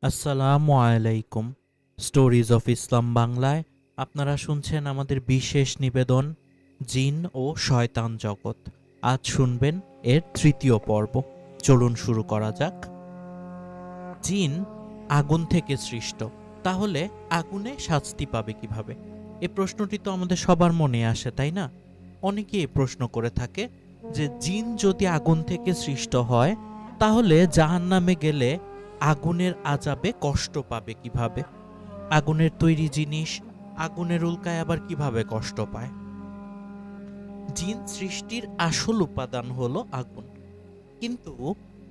আসসালামু আলাইকুম। Stories of Islam বাংলায় আপনারা শুনছেন আমাদের বিশেষ নিবেদন জিন ও শয়তান জগৎ। আজ শুনবেন এর তৃতীয় পর্ব। চলুন শুরু করা যাক। জিন আগুন থেকে সৃষ্ট, তাহলে আগুনে শাস্তি পাবে কিভাবে? এই প্রশ্নটি তো আমাদের সবার মনে আসে, তাই না? অনেকে এই প্রশ্ন করে থাকে যে জিন যদি আগুন থেকে সৃষ্ট হয় তাহলে জাহান্নামে গেলে আগুনের আযাবে কষ্ট পাবে কিভাবে? আগুনের তৈরি জিনিস আগুনের উল্কায় আবার কিভাবে কষ্ট পায়? জিন সৃষ্টির আসল উপাদান হলো আগুন, কিন্তু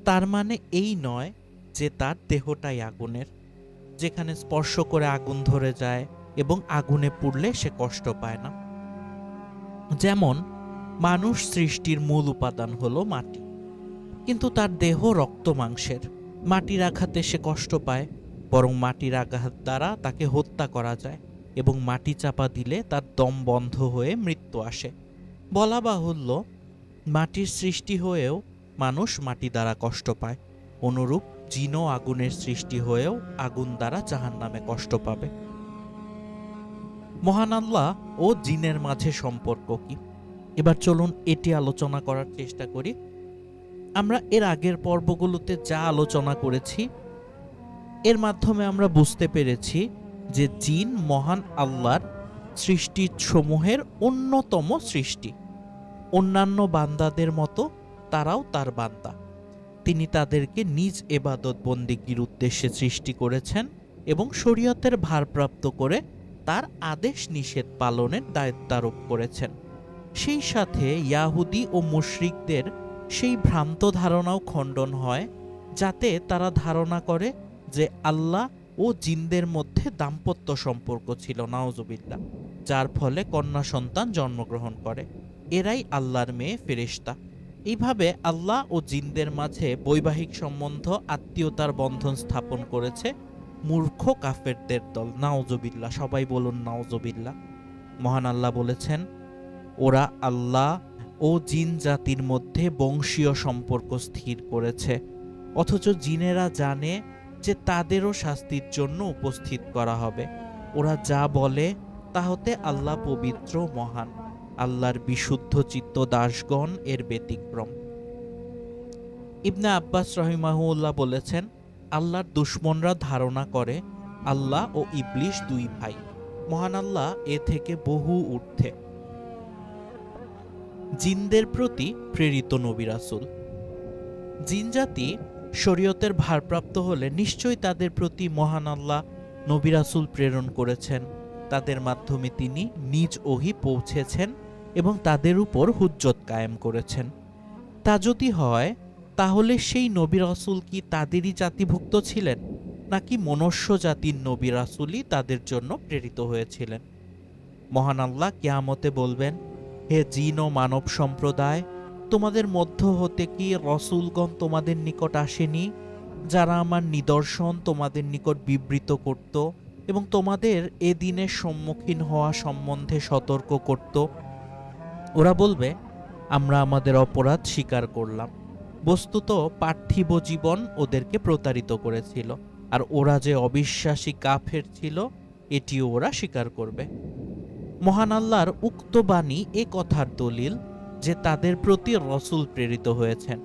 তার মানে এই নয় যে তার দেহটাই আগুনের। যেখানে স্পর্শ করে আগুন ধরে যায় এবং আগুনে পুড়লে সে কষ্ট পায় না। যেমন মানুষ সৃষ্টির মূল উপাদান হলো মাটি, কিন্তু তার দেহ রক্ত মাংসের। মাটির আঘাতে সে কষ্ট পায়, বরং মাটির আঘাত দ্বারা তাকে হত্যা করা যায় এবং মাটি চাপা দিলে তার দম বন্ধ হয়ে মৃত্যু আসে। বলা বাহুল্য, মাটির সৃষ্টি হয়েও মানুষ মাটি দ্বারা কষ্ট পায়। অনুরূপ জিনও আগুনের সৃষ্টি হয়েও আগুন দ্বারা জাহান্নামে কষ্ট পাবে। মহান আল্লাহ ও জিনের মাঝে সম্পর্ক কি? এবার চলুন এটি আলোচনা করার চেষ্টা করি। আমরা এর আগের পর্বগুলোতে যা আলোচনা করেছি এর মাধ্যমে আমরা বুঝতে পেরেছি যে জিন মহান আল্লাহর সৃষ্টির সমূহের অন্যতম সৃষ্টি। অন্যান্য বান্দাদের মতো তারাও তার বান্দা। তিনি তাদেরকে নিজ এবাদত বন্দেগীর উদ্দেশ্যে সৃষ্টি করেছেন এবং শরীয়তের ভারপ্রাপ্ত করে তার আদেশ নিষেধ পালনের দায়িত্বারোপ করেছেন। সেই সাথে ইয়াহুদি ও মুশরিকদের সেই ভ্রান্ত ধারণাও খণ্ডন হয়, যাতে তারা ধারণা করে যে আল্লাহ ও জিনদের মধ্যে দাম্পত্য সম্পর্ক ছিল, নাউজুবিল্লাহ, যার ফলে কন্যা সন্তান জন্মগ্রহণ করে। এরাই আল্লাহর মেয়ে ফেরেশতা। এইভাবে আল্লাহ ও জিনদের মাঝে বৈবাহিক সম্বন্ধ, আত্মীয়তার বন্ধন স্থাপন করেছে মূর্খ কাফেরদের দল, নাউজুবিল্লাহ। সবাই বলুন নাউজুবিল্লাহ। মহান আল্লাহ বলেছেন, ওরা আল্লাহ ও জিন জাতির মধ্যে বংশীয় সম্পর্ক স্থির করেছে, অথচ জিনেরা জানে যে তাদেরও শাস্তির জন্য উপস্থিত করা হবে। ওরা যা বলে তা হতে আল্লাহ পবিত্র মহান। আল্লাহর বিশুদ্ধ চিত্ত দাসগণ এর ব্যতিক্রম। ইবনে আব্বাস রহিমাহুল্লাহ বলেছেন, আল্লাহর দুশমনরা ধারণা করে আল্লাহ ও ইবলিশ দুই ভাই। মহান আল্লাহ এ থেকে বহু ঊর্ধ্বে। জিনদের প্রতি প্রেরিত নবী রাসূল। জিনজাতি শরীয়তের ভারপ্রাপ্ত হলে নিশ্চয়ই তাদের প্রতি মহান আল্লাহ নবী রাসূল প্রেরণ করেছেন। তাদের মাধ্যমে তিনি নিজ ওহী পৌঁছেছেন এবং তাদের উপর হুজ্জত কায়েম করেছেন। তা যদি হয়, তাহলে সেই নবী রাসূল কি তাদেরই জাতিভুক্ত ছিলেন, নাকি মনুষ্য জাতির নবী রাসূলই তাদের জন্য প্রেরিত হয়েছিলেন? মহান আল্লাহ কিয়ামতে বলবেন, হে জিন ও মানব সম্প্রদায়, তোমাদের মধ্য হতে কি রসূলগণ তোমাদের নিকট আসেনি, যারা আমার নিদর্শন তোমাদের নিকট বিবৃত করত এবং তোমাদের এ দিনের সম্মুখীন হওয়া সম্বন্ধে সতর্ক করত? ওরা বলবে, আমরা আমাদের অপরাধ স্বীকার করলাম। বস্তুত পার্থিব জীবন ওদেরকে প্রতারিত করেছিল, আর ওরা যে অবিশ্বাসী কাফের ছিল এটিও ওরা স্বীকার করবে। মহান আল্লাহর উক্ত বাণী এ কথার দলিল যে তাদের প্রতি রসূল প্রেরিত হয়েছেন,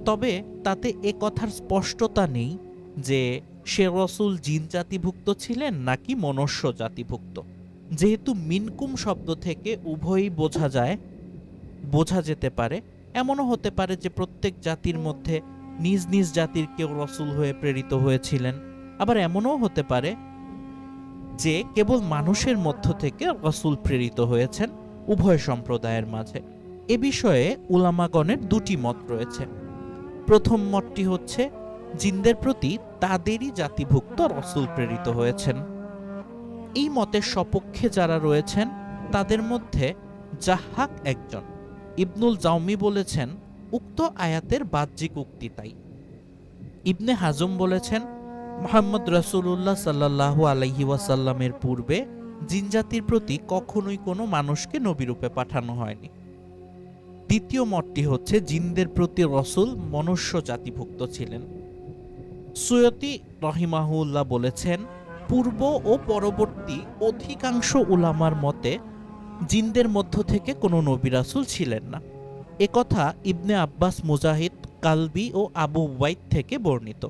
তবে তাতে এ কথার স্পষ্টতা নেই যে সে রসূল জিন জাতিভুক্ত ছিলেন নাকি মনুষ্য জাতিভুক্ত। যেহেতু মিনকুম শব্দ থেকে উভয়ই বোঝা যেতে পারে, এমনও হতে পারে যে প্রত্যেক জাতির মধ্যে নিজ নিজ জাতির কেউ রসূল হয়ে প্রেরিত হয়েছিলেন। আবার এমনও হতে পারে যে কেবল মানুষের মধ্য থেকে রসূল প্রেরিত হয়েছেন, উভয় সম্প্রদায়ের মাঝে। এ বিষয়ে উলামাগণের দুটি মত রয়েছে। প্রথম মতটি হচ্ছে জিনদের প্রতি তাদেরই জাতিভুক্ত রসূল প্রেরিত হয়েছেন। এই মতের সপক্ষে যারা রয়েছেন তাদের মধ্যে জাহ্হাক একজন। ইবনুল জাওমি বলেছেন, উক্ত আয়াতের বাহ্যিক উক্তি তাই। ইবনে হাজম বলেছেন, মুহাম্মদ রাসূলুল্লাহ সাল্লাল্লাহু আলাইহি ওয়াসাল্লামের পূর্বে জিনজাতির প্রতি কখনোই কোনো মানুষকে নবীরূপে পাঠানো হয়নি। দ্বিতীয় মতটি হচ্ছে জিনদের প্রতি রসূল মনুষ্য জাতিভুক্ত ছিলেন। সুয়তি রহিমাহুল্লাহ বলেছেন, পূর্ব ও পরবর্তী অধিকাংশ উলামার মতে জিনদের মধ্য থেকে কোনো নবী রাসূল ছিলেন না। একথা ইবনে আব্বাস, মুজাহিদ, কালবি ও আবু ওয়াইদ থেকে বর্ণিত।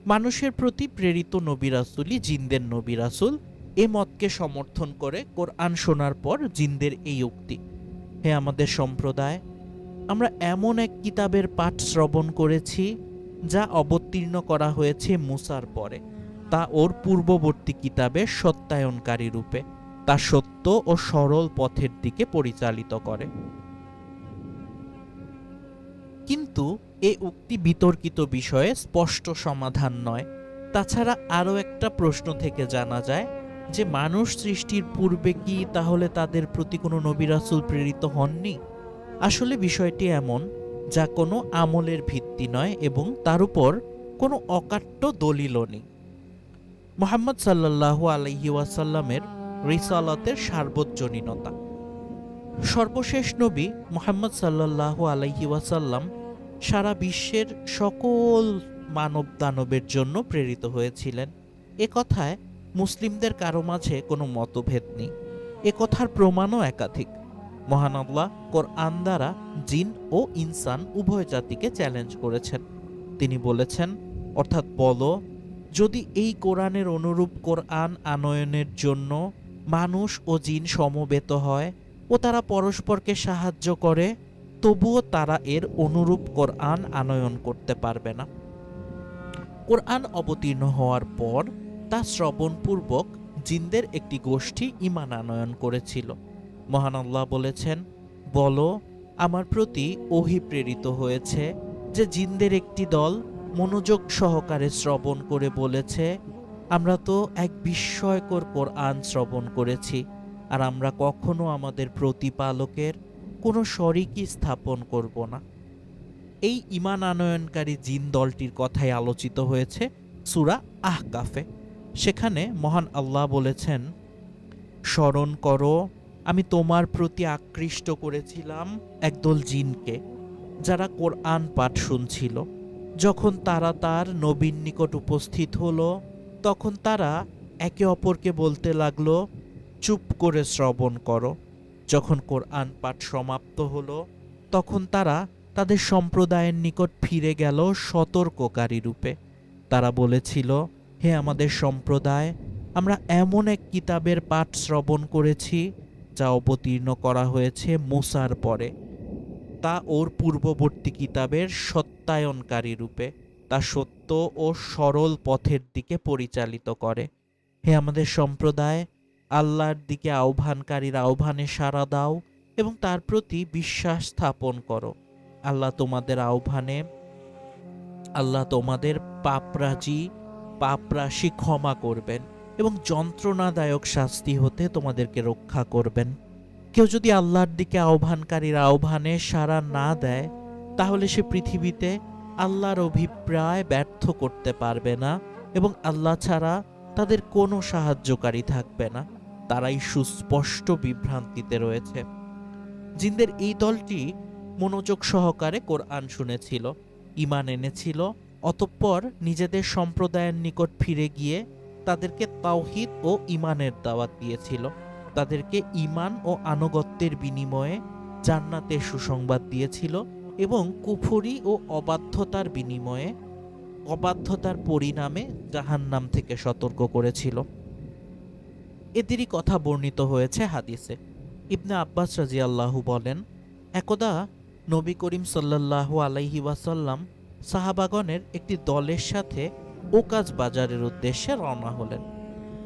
মানুষের প্রতি প্রেরিত নবী রাসূলই জিনদের নবী রাসূল, এ মতকে সমর্থন করে কোরআন শোনার পর জিনদের এই উক্তি। হে আমাদের সম্প্রদায়, আমরা এমন এক কিতাবের পাঠ শ্রবণ করেছি যা অবতীর্ণ করা হয়েছে মূসার পরে, তা ওর পূর্ববর্তী কিতাবের সত্যায়নকারী রূপে, তা সত্য ও সরল পথের দিকে পরিচালিত করে। কিন্তু এ উক্তি বিতর্কিত বিষয়ে স্পষ্ট সমাধান নয়। তাছাড়া আরও একটা প্রশ্ন থেকে জানা যায় যে মানুষ সৃষ্টির পূর্বে কি তাহলে তাদের প্রতি কোনো নবী রাসূল প্রেরিত হননি? আসলে বিষয়টি এমন যা কোনো আমলের ভিত্তি নয় এবং তার উপর কোনো অকাট্য দলিলও নেই। মুহাম্মদ সাল্লাল্লাহু আলাইহি ওয়াসাল্লামের রিসালাতের সার্বজনীনতা। সর্বশেষ নবী মুহাম্মদ সাল্লাল্লাহু আলাইহি ওয়াসাল্লাম সারা বিশ্বের সকল মানব দানবের জন্য প্রেরিত হয়েছিলেন। এ কথায় মুসলিমদের কারো মাঝে কোনো মতভেদ নেই। এ কথার প্রমাণও একাধিক। মহান আল্লাহ কোরআন দ্বারা জিন ও ইনসান উভয় জাতিকে চ্যালেঞ্জ করেছেন। তিনি বলেছেন, অর্থাৎ বলো, যদি এই কোরআনের অনুরূপ কোরআন আনয়নের জন্য মানুষ ও জিন সমবেত হয় ও তারা পরস্পরকে সাহায্য করে, তবুও তারা এর অনুরূপ কোরআন আনয়ন করতে পারবে না। কোরআন অবতীর্ণ হওয়ার পর তা শ্রবণপূর্বক জিনদের একটি গোষ্ঠী ঈমান আনয়ন করেছিল। মহান আল্লাহ বলেছেন, বলো, আমার প্রতি ওহী প্রেরিত হয়েছে যে জিনদের একটি দল মনোযোগ সহকারে শ্রবণ করে বলেছে, আমরা তো এক বিস্ময়কর কোরআন শ্রবণ করেছি, আর আমরা কখনো আমাদের প্রতিপালকের কোনো শরিকি স্থাপন করব না। এই ঈমান আনয়নকারী জিন দলটির কথাই আলোচিত হয়েছে সূরা আহকাফে। সেখানে মহান আল্লাহ বলেছেন, স্মরণ করো, আমি তোমার প্রতি আকৃষ্ট করেছিলাম একদল জিনকে, যারা কোরআন পাঠ শুনছিল। যখন তারা তার নবীর নিকট উপস্থিত হলো, তখন তারা একে অপরকে বলতে লাগলো, চুপ করে শ্রবণ করো। যখন কোরআন পাঠ সমাপ্ত হলো, তখন তারা তাদের সম্প্রদায়ের নিকট ফিরে গেল সতর্ককারী রূপে। তারা বলেছিল, হে আমাদের সম্প্রদায়, আমরা এমন এক কিতাবের পাঠ শ্রবণ করেছি যা অবতীর্ণ করা হয়েছে মূসার পরে, তা ওর পূর্ববর্তী কিতাবের সত্যায়নকারী রূপে, তা সত্য ও সরল পথের দিকে পরিচালিত করে। হে আমাদের সম্প্রদায়, আল্লাহর দিকে আহ্বানকারীর আহ্বানে সাড়া দাও এবং তার প্রতি বিশ্বাস স্থাপন করো। আল্লাহ তোমাদের পাপরাশি ক্ষমা করবেন এবং যন্ত্রণাদায়ক শাস্তি হতে তোমাদেরকে রক্ষা করবেন। কেউ যদি আল্লাহর দিকে আহ্বানকারীর আহ্বানে সাড়া না দেয়, তাহলে সে পৃথিবীতে আল্লাহর অভিপ্রায় ব্যর্থ করতে পারবে না এবং আল্লাহ ছাড়া তাদের কোনো সাহায্যকারী থাকবে না। তারাই সুস্পষ্ট বিভ্রান্তিতে রয়েছে। জিনদের এই দলটি মনোযোগ সহকারে কোরআন শুনেছিল, ঈমান এনেছিল, অতঃপর নিজেদের সম্প্রদায়ের নিকট ফিরে গিয়ে তাদেরকে তাওহীদ ও ঈমানের দাওয়াত দিয়েছিল। তাদেরকে ঈমান ও আনুগত্যের বিনিময়ে জান্নাতের সুসংবাদ দিয়েছিল এবং কুফরি ও অবাধ্যতার বিনিময়ে অবাধ্যতার পরিণামে জাহান্নাম থেকে সতর্ক করেছিল। এদেরই কথা বর্ণিত হয়েছে হাদিসে। ইবনে আব্বাস রাদিয়াল্লাহু বলেন, একদা নবী করিম সাল্লাল্লাহু আলাইহি ওয়াসাল্লাম সাহাবাগণের একটি দলের সাথে ওকাজ বাজারের উদ্দেশ্যে রওনা হলেন।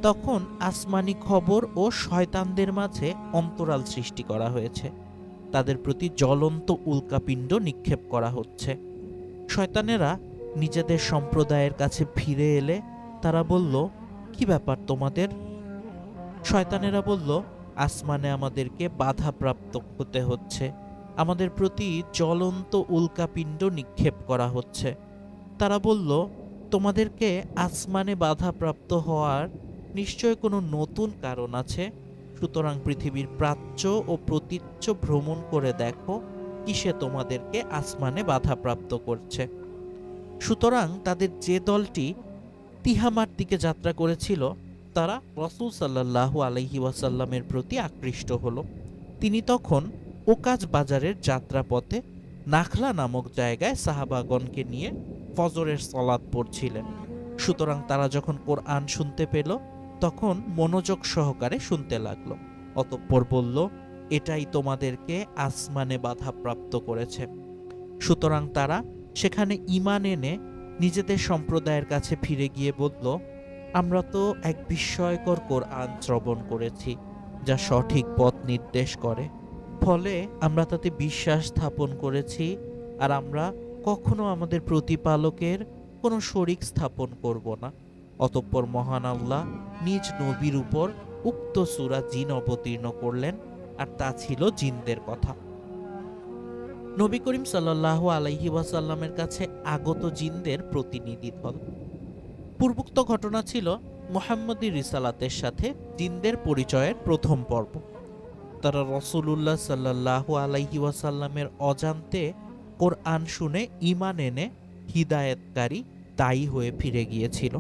তখন আসমানি খবর ও শয়তানদের মাঝে অন্তরাল সৃষ্টি করা হয়েছে। তাদের প্রতি জ্বলন্ত উল্কাপিণ্ড নিক্ষেপ করা হচ্ছে। শয়তানেরা নিজেদের সম্প্রদায়ের কাছে ফিরে এলে তারা বলল, কি ব্যাপার তোমাদের? শয়তানেরা বলল, আসমানে আমাদেরকে বাধাপ্রাপ্ত হতে হচ্ছে, আমাদের প্রতি জ্বলন্ত উল্কাপিণ্ড নিক্ষেপ করা হচ্ছে। তারা বলল, তোমাদেরকে আসমানে বাধাপ্রাপ্ত হওয়ার নিশ্চয় কোনো নতুন কারণ আছে, সুতরাং পৃথিবীর প্রাচ্য ও প্রতীচ্য ভ্রমণ করে দেখো কিসে তোমাদেরকে আসমানে বাধাপ্রাপ্ত করছে। সুতরাং তাদের যে দলটি তিহামার দিকে যাত্রা করেছিল তারা রাসূল সাল্লাল্লাহু আলাইহি ওয়াসাল্লামের প্রতি আকৃষ্ট হল। তিনি তখন ওকাজ বাজারের যাত্রাপথে নাখলা নামক জায়গায় সাহাবাগণকে নিয়ে ফজরের সালাত পড়ছিলেন। সুতরাং তারা যখন কোরআন শুনতে পেল তখন মনোযোগ সহকারে শুনতে লাগল। অতঃপর বলল, এটাই তোমাদেরকে আসমানে বাধাপ্রাপ্ত করেছে। সুতরাং তারা সেখানে ঈমান এনে নিজেদের সম্প্রদায়ের কাছে ফিরে গিয়ে বলল, আমরা তো এক বিস্ময়কর কোরআন শ্রবণ করেছি যা সঠিক পথ নির্দেশ করে, ফলে আমরা তাতে বিশ্বাস স্থাপন করেছি, আর আমরা কখনো আমাদের প্রতিপালকের কোনো শরিক স্থাপন করব না। অতঃপর মহান আল্লাহ নিজ নবীর উপর উক্ত সূরা জিন অবতীর্ণ করলেন, আর তা ছিল জিনদের কথা। নবী করিম সাল্লাল্লাহু আলাইহি ওয়াসাল্লামের কাছে আগত জিনদের প্রতিনিধি দল। পূর্বোক্ত ঘটনা ছিল মুহাম্মদী রিসালাতের সাথে জিনদের পরিচয়ের প্রথম পর্ব। তারা রাসূলুল্লাহ সাল্লাল্লাহু আলাইহি ওয়াসাল্লামের অজান্তে কোরআন শুনে ঈমান এনে হিদায়াতকারী দায়ী হয়ে ফিরে গিয়েছিল।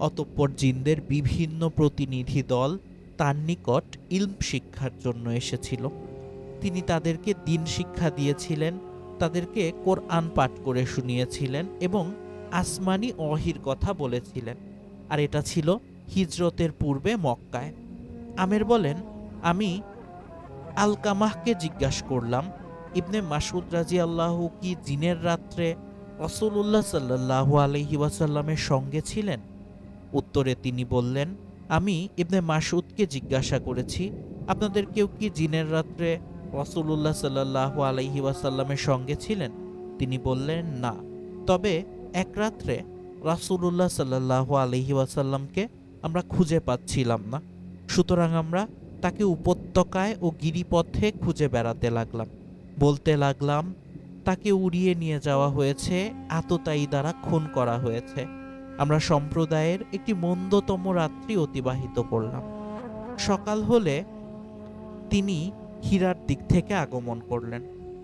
অতঃপর জিনদের বিভিন্ন প্রতিনিধি দল তার নিকট ইলম শিক্ষার জন্য এসেছিল। তিনি তাদেরকে দ্বীন শিক্ষা দিয়েছিলেন, তাদেরকে কোরআন পাঠ করে শুনিয়েছিলেন এবং আসমানি ওহীর কথা বলেছিলেন। আর এটা ছিল হিজরতের পূর্বে মক্কায়। আমের বলেন, আমি আলকামাহকে জিজ্ঞাসা করলাম, ইবনে মাসউদ রাদিয়াল্লাহু কি জিনের রাত্রে রাসূলুল্লাহ সাল্লাল্লাহু আলাইহি ওয়াসাল্লামের সঙ্গে ছিলেন? উত্তরে তিনি বললেন, আমি ইবনে মাসউদকে জিজ্ঞাসা করেছি, আপনাদের কেউ কি জিনের রাত্রে রাসূলুল্লাহ সাল্লাল্লাহু আলাইহি ওয়াসাল্লামের সঙ্গে ছিলেন? তিনি বললেন, না, তবে এক রাত্রে রাসূলুল্লাহ সাল্লাল্লাহু আলাইহি ওয়াসাল্লামকে আমরা খুঁজে পাচ্ছিলাম না। সুতরাং আমরা তাকে উপত্যকায় ও গিরিপথে খুঁজে বেড়াতে লাগলাম, বলতে লাগলাম, তাকে উড়িয়ে নিয়ে যাওয়া হয়েছে, আততায়ী দ্বারা খুন করা হয়েছে। আমরা সম্প্রদায়ের একটি মন্দতম রাত্রি অতিবাহিত করলাম। সকাল হলে তিনি হীরার দিক থেকে আগমন করলেন।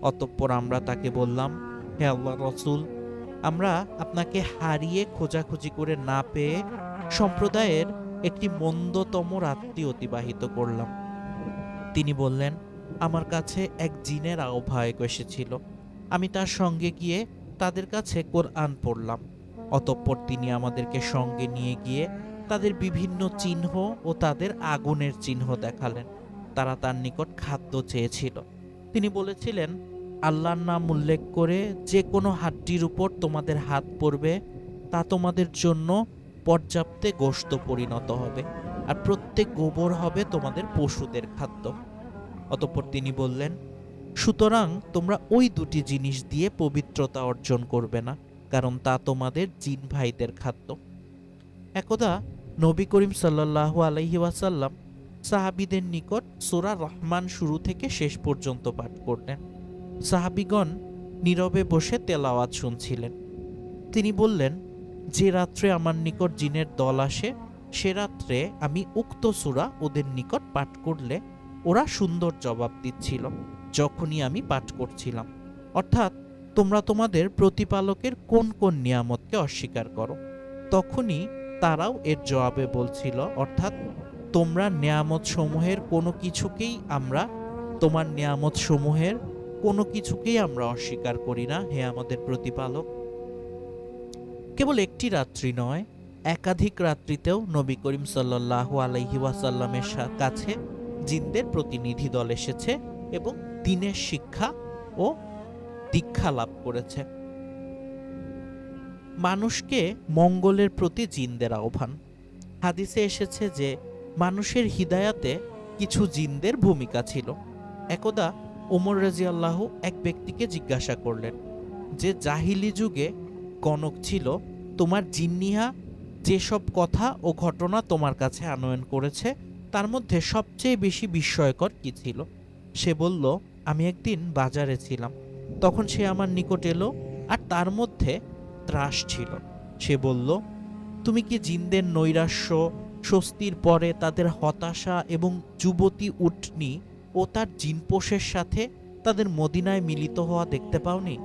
অতঃপর আমরা তাকে বললাম, হে আল্লাহর রাসূল, আমরা আপনাকে হারিয়ে খোঁজাখুঁজি করে না পেয়ে সম্প্রদায়ের একটি মন্দতম রাত্রি অতিবাহিত করলাম। তিনি বললেন, আমার কাছে এক জিনের আহ্বায়ক এসেছিল, আমি তার সঙ্গে গিয়ে তাদের কাছে কোরআন পড়লাম। অতঃপর তিনি আমাদেরকে সঙ্গে নিয়ে গিয়ে তাদের বিভিন্ন চিহ্ন ও তাদের আগুনের চিহ্ন দেখালেন। তারা তার নিকট খাদ্য চেয়েছিল। তিনি বলেছিলেন, আল্লাহর নাম উল্লেখ করে যে কোনো হাড্ডির উপর তোমাদের হাত পড়বে তা তোমাদের জন্য পর্যাপ্তে গোশত পরিণত হবে, আর প্রত্যেক গোবর হবে তোমাদের পশুদের খাদ্য। অতঃপর তিনি বললেন, সুতরাং তোমরা ওই দুটি জিনিস দিয়ে পবিত্রতা অর্জন করবে না, কারণ তা তোমাদের জিন ভাইদের খাদ্য। একদা নবী করিম সাল্লাল্লাহু আলাইহি ওয়াসাল্লাম সাহাবীদের নিকট সূরা রহমান শুরু থেকে শেষ পর্যন্ত পাঠ করলেন। সাহাবীগণ নীরবে বসে তেলাওয়াত শুনছিলেন। তিনি বললেন, যে রাত্রে আমার নিকট জিনের দল আসে সে রাত্রে আমি উক্ত সূরা ওদের নিকট পাঠ করলে ওরা সুন্দর জবাব দিচ্ছিল যখনই আমি পাঠ করছিলাম, অর্থাৎ তোমরা তোমাদের প্রতিপালকের কোন কোন নিয়ামতকে অস্বীকার করো। তখনই তারাও এর জবাবে বলছিল, অর্থাৎ তোমরা নিয়ামত সমূহের কোনো কিছুকেই তোমার নিয়ামত সমূহের কোনো কিছুকেই আমরা অস্বীকার করি না, হে আমাদের প্রতিপালক। কেবল একটি রাত্রি নয়, একাধিক রাত্রিতেও নবী করিম সাল্লাল্লাহু আলাইহি ওয়াসাল্লামের কাছে জিনদের প্রতিনিধি দল এসেছে এবং দ্বীনের শিক্ষা ও দীক্ষা লাভ করেছে। মানুষকে মঙ্গলের প্রতি জিনদের আহ্বান। হাদিসে এসেছে যে মানুষের হিদায়াতে কিছু জিনদের ভূমিকা ছিল। একদা ওমর রাদিয়াল্লাহু এক ব্যক্তিকে জিজ্ঞাসা করলেন যে জাহিলি যুগে গণক ছিল, তোমার জিন্নিহা যেসব কথা ও ঘটনা তোমার কাছে আনয়ন করেছে তার মধ্যে সবচেয়ে বেশি বিস্ময়কর কি ছিল? সে বলল, আমি একদিন বাজারে ছিলাম, তখন সে আমার নিকট এলো আর তার মধ্যে ত্রাস ছিল। সে বলল, তুমি কি জিনদের নৈরাশ্য, স্বস্তির পরে তাদের হতাশা এবং যুবতী উটনি ও তার জিনপোষের সাথে তাদের মদিনায় মিলিত হওয়া দেখতে পাওনি?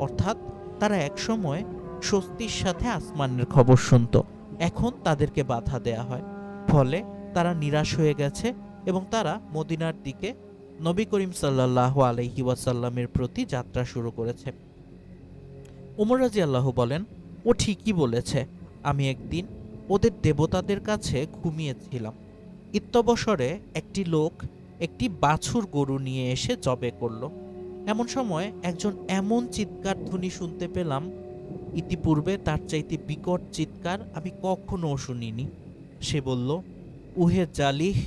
অর্থাৎ তারা একসময় স্বস্তির সাথে আসমানের খবর শুনত। এখন তাদেরকে বাধা দেয়া হয়, ফলে তারা নিরাশ হয়ে গেছে এবং তারা মদিনার দিকে নবী করিম সাল্লাল্লাহু আলাইহি ওয়াসাল্লামের প্রতি যাত্রা শুরু করেছে। ওমর রাদিয়াল্লাহু বলেন, ও ঠিকই বলেছে। আমি একদিন ওদের দেবতাদের কাছে ঘুমিয়েছিলাম। ইত্যবসরে একটি লোক একটি বাছুর গরু নিয়ে এসে জবে করল। এমন সময় একজন এমন চিৎকার ধ্বনি শুনতে পেলাম, ইতিপূর্বে তার চাইতে বিকট চিৎকার আমি কখনো শুনিনি। সে বলল, উহে জালিহ,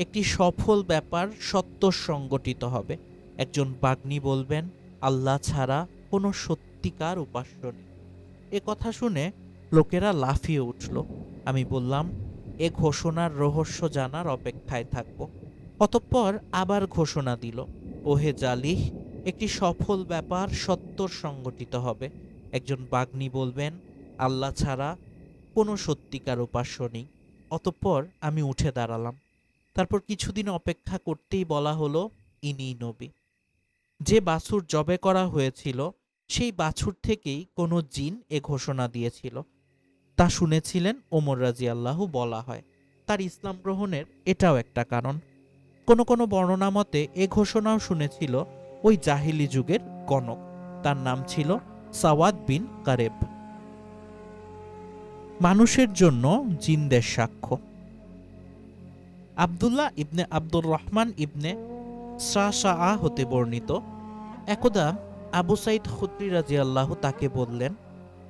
একটি সফল ব্যাপার সত্য সংগঠিত হবে। একজন বাগ্নী বলবেন, আল্লাহ ছাড়া কোনো সত্যিকার উপাস্য নেই। এ কথা শুনে লোকেরা লাফিয়ে উঠল। আমি বললাম, এ ঘোষণার রহস্য জানার অপেক্ষায় থাকব। অতঃপর আবার ঘোষণা দিল, ওহে জালিহ, একটি সফল ব্যাপার সত্তর সংগঠিত হবে। একজন বাগ্নী বলবেন, আল্লাহ ছাড়া কোনো সত্যিকার উপাস্য নেই। অতঃপর আমি উঠে দাঁড়ালাম। তারপর কিছুদিন অপেক্ষা করতেই বলা হলো, ইনিই নবী। যে বাছুর জবে করা হয়েছিল সেই বাছুর থেকেই কোনো জিন এ ঘোষণা দিয়েছিল। তা শুনেছিলেন ওমর রাদিয়াল্লাহু বলা হয়। তার ইসলাম গ্রহণের এটাও একটা কারণ। কোনো কোনো বর্ণনা মতে এ ঘোষণাও শুনেছিল ওই জাহিলি যুগের গণক। তার নাম ছিল সাওয়াদ বিন কারেব। মানুষের জন্য জিনদের সাক্ষ্য। আব্দুল্লাহ ইবনে আব্দুর রহমান ইবনে সাআ হতে বর্ণিত, একদা আবু সাইদ খুদরি রাদিয়াল্লাহু তাকে বললেন,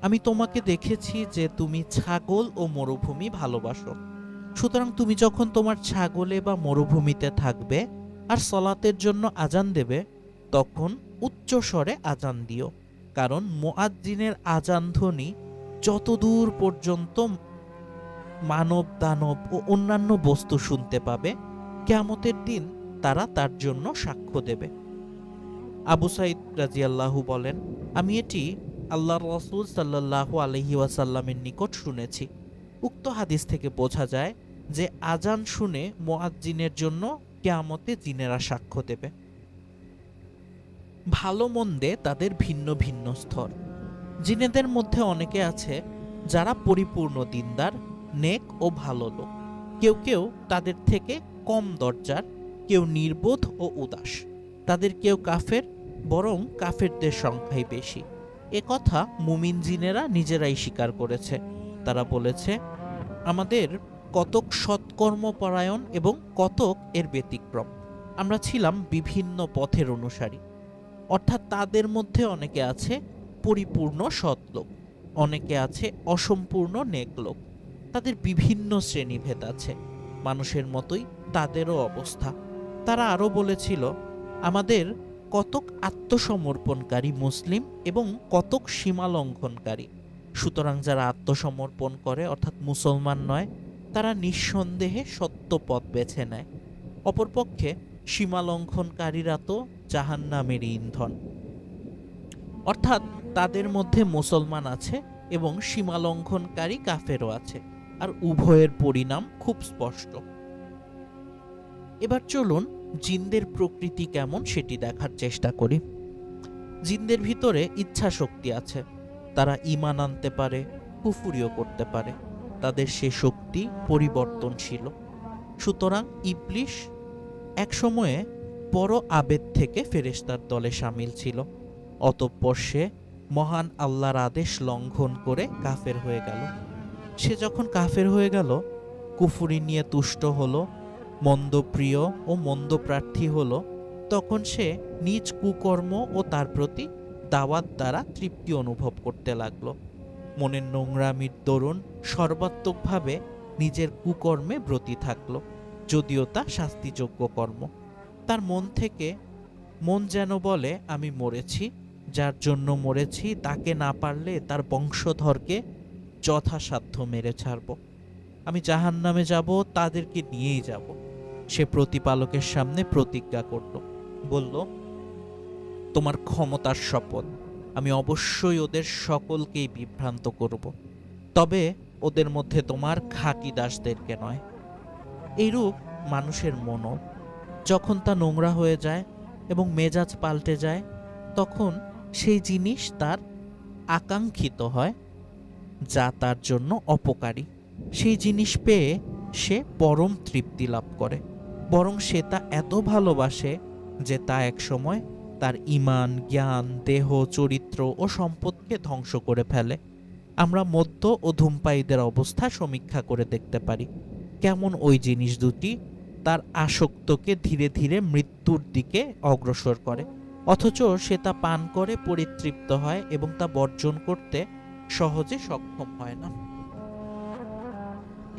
আমি তোমাকে দেখেছি যে তুমি ছাগল ও মরুভূমি ভালোবাসো। সুতরাং তুমি যখন তোমার ছাগলে বা মরুভূমিতে থাকবে আর সলাতের জন্য আজান দেবে, তখন উচ্চ স্বরে আজান দিও, কারণ মুয়াজ্জিনের আজান ধ্বনি যতদূর পর্যন্ত মানব দানব ও অন্যান্য বস্তু শুনতে পাবে, কিয়ামতের দিন তারা তার জন্য সাক্ষ্য দেবে। আবু সাইদ রাদিয়াল্লাহু বলেন, আমি এটি আল্লাহর রাসূল সাল্লাল্লাহু আলাইহি ওয়াসাল্লামের নিকট শুনেছি। উক্ত হাদিস থেকে বোঝা যায় যে আজান শুনে মুয়াজ্জিনের জন্য কিয়ামতে জিনেরা সাক্ষ্য দেবে। ভালো মন্দে তাদের ভিন্ন ভিন্ন স্তর। জিনেদের মধ্যে অনেকে আছে যারা পরিপূর্ণ দিনদার, নেক ও ভালো লোক। কেউ কেউ তাদের থেকে কম দরজার, কেউ নির্বোধ ও উদাস। তাদের কেউ কাফের, বরং কাফেরদের সংখ্যাই বেশি। এ কথা মুমিন জিনেরা নিজেরাই স্বীকার করেছে। তারা বলেছে, আমাদের কতক সৎকর্মপরায়ণ এবং কতক এর ব্যতিক্রম। আমরা ছিলাম বিভিন্ন পথের অনুসারী। অর্থাৎ তাদের মধ্যে অনেকে আছে পরিপূর্ণ সৎ লোক, অনেকে আছে অসম্পূর্ণ নেক লোক। তাদের বিভিন্ন শ্রেণীভেদ আছে। মানুষের মতোই তাদেরও অবস্থা। তারা আরও বলেছিল, আমাদের কতক আত্মসমর্পণকারী মুসলিম এবং কতক সীমালঙ্ঘনকারী। সুতরাং যারা আত্মসমর্পণ করে অর্থাৎ মুসলমান নয়, তারা নিঃসন্দেহে সত্য পথ বেছে নেয়। অপরপক্ষে সীমালঙ্ঘনকারীরা তো জাহান্নামেরই ইন্ধন। অর্থাৎ তাদের মধ্যে মুসলমান আছে এবং সীমালঙ্ঘনকারী কাফেরও আছে, আর উভয়ের পরিণাম খুব স্পষ্ট। এবার চলুন জিনদের প্রকৃতি কেমন সেটি দেখার চেষ্টা করি। জিনদের ভিতরে ইচ্ছা শক্তি আছে। তারা ঈমান আনতে পারে, কুফরিও করতে পারে। তাদের সে শক্তি পরিবর্তনশীল। সুতরাং ইবলিশ এক সময়ে বড় আবেদ থেকে ফেরেশতার দলে শামিল ছিল। অতঃপর সে মহান আল্লাহর আদেশ লঙ্ঘন করে কাফের হয়ে গেল। সে যখন কাফের হয়ে গেল, কুফরি নিয়ে তুষ্ট হলো, মন্দপ্রিয় ও মন্দপ্রার্থী হলো, তখন সে নিজ কুকর্ম ও তার প্রতি দাওয়াত দ্বারা তৃপ্তি অনুভব করতে লাগলো। মনের নোংরামির দরুন সর্বাত্মকভাবে নিজের কুকর্মে ব্রতী থাকলো, যদিও তা শাস্তিযোগ্য কর্ম। তার মন যেন বলে, আমি মরেছি, যার জন্য মরেছি তাকে না পারলে তার বংশধরকে যথাসাধ্য মেরে ছাড়ব। আমি জাহান্নামে যাব, তাদেরকে নিয়েই যাব। সে প্রতিপালকের সামনে প্রতিজ্ঞা করল, বলল, তোমার ক্ষমতার শপথ, আমি অবশ্যই ওদের সকলকেই বিভ্রান্ত করব, তবে ওদের মধ্যে তোমার খাঁটি দাসদেরকে নয়। এইরূপ মানুষের মনও যখন তা নোংরা হয়ে যায় এবং মেজাজ পাল্টে যায়, তখন সেই জিনিস তার আকাঙ্ক্ষিত হয় যা তার জন্য অপকারী। সেই জিনিস পেয়ে সে পরম তৃপ্তি লাভ করে, বরং সে তা এত ভালোবাসে যে তা একসময় তার ঈমান, জ্ঞান, দেহ, চরিত্র ও সম্পদকে ধ্বংস করে ফেলে। আমরা মদ্য ও ধূমপায়ীদের অবস্থা সমীক্ষা করে দেখতে পারি, কেমন ওই জিনিস দুটি তার আসক্তকে ধীরে ধীরে মৃত্যুর দিকে অগ্রসর করে, অথচ সে তা পান করে পরিতৃপ্ত হয় এবং তা বর্জন করতে সহজে সক্ষম হয় না।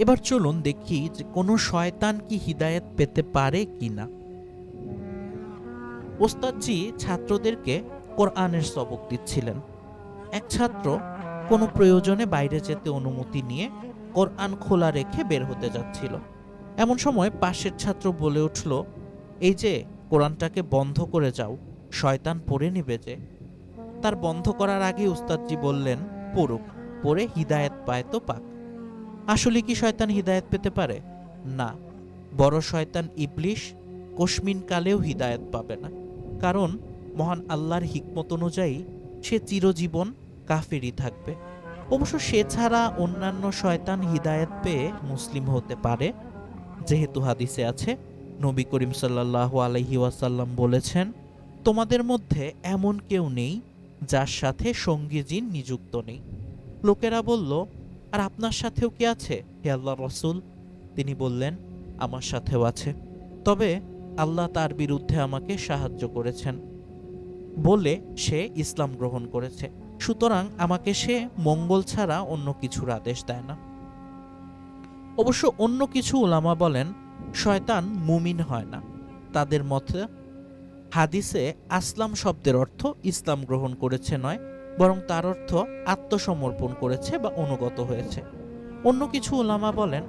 এবার চলুন দেখি যে কোনো শয়তান কি হিদায়াত পেতে পারে কিনা। ওস্তাদজি ছাত্রদেরকে কোরআনের সবক দিচ্ছিলেন। এক ছাত্র কোনো প্রয়োজনে বাইরে যেতে অনুমতি নিয়ে কোরআন খোলা রেখে বের হতে যাচ্ছিল। এমন সময় পাশের ছাত্র বলে উঠল, এই যে কোরআনটাকে বন্ধ করে যাও, শয়তান পড়ে নিবে যে। তার বন্ধ করার আগে উস্তাদজি বললেন, পড়ুক, পড়ে হিদায়াত পায় তো পাক। আসলে কি শয়তান হিদায়াত পেতে পারে? না, বড় শয়তান ইবলিশ কশমিন কালেও হিদায়াত পাবে না, কারণ মহান আল্লাহর হিকমত অনুযায়ী সে চিরজীবন কাফেরই থাকবে। অবশ্য সে ছাড়া অন্যান্য শয়তান হিদায়াত পেয়ে মুসলিম হতে পারে, যেহেতু হাদিসে আছে নবী করিম সাল্লাল্লাহু আলাইহি ওয়াসাল্লাম বলেছেন, তোমাদের মধ্যে এমন কেউ নেই যার সাথে সঙ্গী জিন নিযুক্ত নেই। লোকেরা বলল, আর আপনার সাথেও কি আছে হে আল্লাহর রাসূল? তিনি বললেন, আমার সাথেও আছে, তবে আল্লাহ তার বিরুদ্ধে আমাকে সাহায্য করেছেন বলে সে ইসলাম গ্রহণ করেছে, সুতরাং আমাকে সে মঙ্গল ছাড়া অন্য কিছুর আদেশ দেয় না। অবশ্য অন্য কিছু উলামা বলেন শয়তান মুমিন হয় না। তাদের মতে হাদিসে আসলাম শব্দের অর্থ ইসলাম গ্রহণ করেছে নয়, বরং তার অর্থ আত্মসমর্পণ করেছে বা অনুগত হয়েছে। অন্য কিছু উলামা বলেন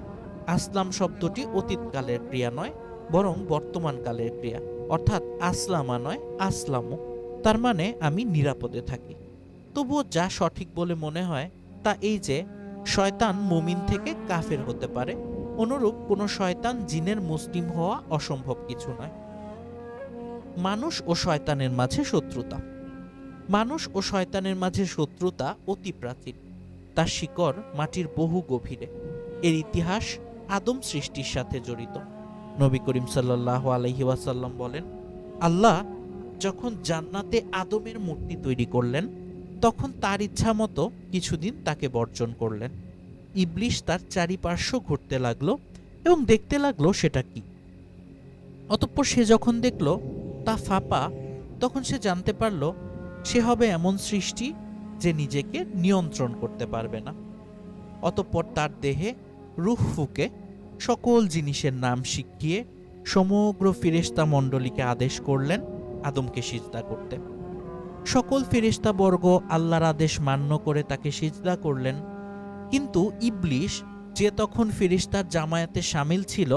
আসলাম শব্দটি অতীতকালের ক্রিয়া নয়, বরং বর্তমান কালের ক্রিয়া, অর্থাৎ আসলামা নয় আসলামু, তার মানে আমি নিরাপদে থাকি। তবুও যা সঠিক বলে মনে হয় তা এই যে শয়তান মুমিন থেকে কাফের হতে পারে, অনুরূপ কোনো শয়তান জিনের মুসলিম হওয়া অসম্ভব কিছু নয়। মানুষ ও শয়তানের মাঝে শত্রুতা। মানুষ ও শয়তানের মাঝে শত্রুতা অতি প্রাচীন, তার শিকড় মাটির বহু গভীরে। এর ইতিহাস আদম সৃষ্টির সাথে জড়িত। নবী করিম সাল্লাল্লাহু আলাইহি ওয়াসাল্লাম বলেন, আল্লাহ যখন জান্নাতে আদমের মূর্তি তৈরি করলেন, তখন তার ইচ্ছা মতো কিছুদিন তাকে বর্জন করলেন। ইবলিশ তার চারিপার্শ্ব ঘুরতে লাগলো এবং দেখতে লাগলো সেটা কি। অতঃপর সে যখন দেখল তা ফাঁপা, তখন সে জানতে পারল সে হবে এমন সৃষ্টি যে নিজেকে নিয়ন্ত্রণ করতে পারবে না। অতঃপর তার দেহে রূহ ফুঁকে সকল জিনিসের নাম শিখিয়ে সমগ্র ফেরেশতা মণ্ডলীকে আদেশ করলেন আদমকে সিজদা করতে। সকল ফেরেশতাবর্গ আল্লাহর আদেশ মান্য করে তাকে সিজদা করলেন, কিন্তু ইবলিশ, যে তখন ফেরেশতার জামায়াতে শামিল ছিল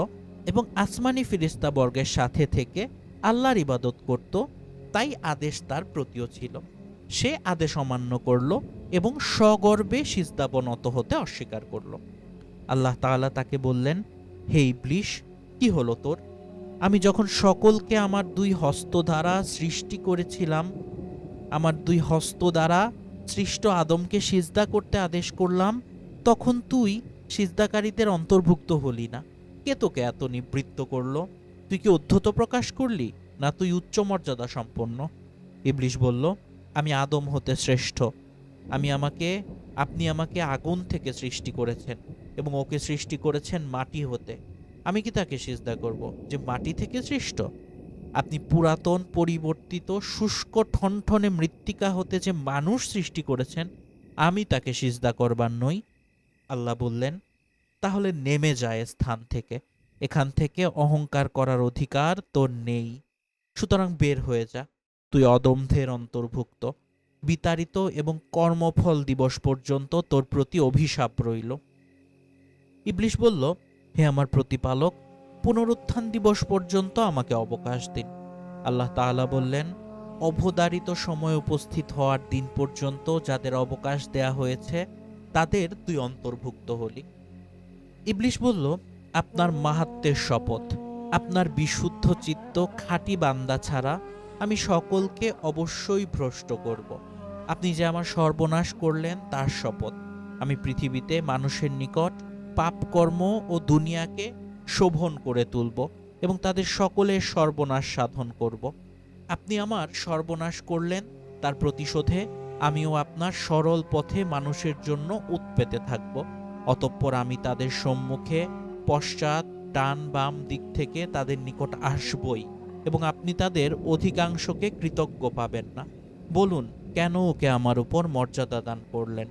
এবং আসমানি ফেরেশতাবর্গের সাথে থেকে আল্লাহর ইবাদত করত, তাই আদেশ তার প্রতিও ছিল। সে আদেশ অমান্য করল এবং সগর্বে সিজদাবনত হতে অস্বীকার করল। আল্লাহ তাআলা তাকে বললেন, হে ইবলিশ, কি হলো তোর? আমি যখন সকলকে আমার দুই হস্ত দ্বারা সৃষ্টি করেছিলাম, আমার দুই হস্ত দ্বারা সৃষ্ট আদমকে সিজদা করতে আদেশ করলাম, তখন তুই সিজদাকারীদের অন্তর্ভুক্ত হলি না। কে তোকে এত নিবৃত্ত করলো? তুই কি অধ্যত প্রকাশ করলি, না তুই উচ্চ মর্যাদা সম্পন্ন? ইবলিশ বলল, আমি আদম হতে শ্রেষ্ঠ। আপনি আমাকে আগুন থেকে সৃষ্টি করেছেন এবং ওকে সৃষ্টি করেছেন মাটি হতে। আমি কি তাকে সিজদা করব যে মাটি থেকে সৃষ্ট? আপনি পুরাতন, পরিবর্তিত, শুষ্ক, ঠনঠনে মৃত্তিকা হতে যে মানুষ সৃষ্টি করেছেন, আমি তাকে সিজদা করবার নই। আল্লাহ বললেন, তাহলে নেমে যায় স্থান থেকে, এখান থেকে অহংকার করার অধিকার তোর নেই, সুতরাং বের হয়ে যা, তুই অদম্ভের অন্তর্ভুক্ত। বিতাড়িত এবং কর্মফল দিবস পর্যন্ত তোর প্রতি অভিশাপ রইল। ইবলিশ বলল, হে আমার প্রতিপালক, পুনরুত্থান দিবস পর্যন্ত আমাকে অবকাশ দিন। আল্লাহ তাআলা বললেন, অবধারিত সময় উপস্থিত হওয়ার দিন পর্যন্ত যাদের অবকাশ দেয়া হয়েছে তাদের তুই অন্তর্ভুক্ত হলি। ইবলিশ বলল, আপনার মাহাত্ম্যের শপথ, আপনার বিশুদ্ধ চিত্ত খাঁটি বান্দা ছাড়া আমি সকলকে অবশ্যই ভ্রষ্ট করব। আপনি যে আমার সর্বনাশ করলেন তার শপথ। আমি পৃথিবীতে মানুষের নিকট পাপকর্ম ও দুনিয়াকে শোভন করে তুলব এবং তাদের সকলের সর্বনাশ সাধন করব। আপনি আমার সর্বনাশ করলেন, তার প্রতিশোধে আমিও আপনার সরল পথে মানুষের জন্য উৎপেতে থাকব। অতঃপর আমি তাদের সম্মুখে, পশ্চাৎ, ডান বাম দিক থেকে তাদের নিকট আসবই এবং আপনি তাদের অধিকাংশকে কৃতজ্ঞ পাবেন না। বলুন, কেন ওকে আমার উপর মর্যাদা দান করলেন?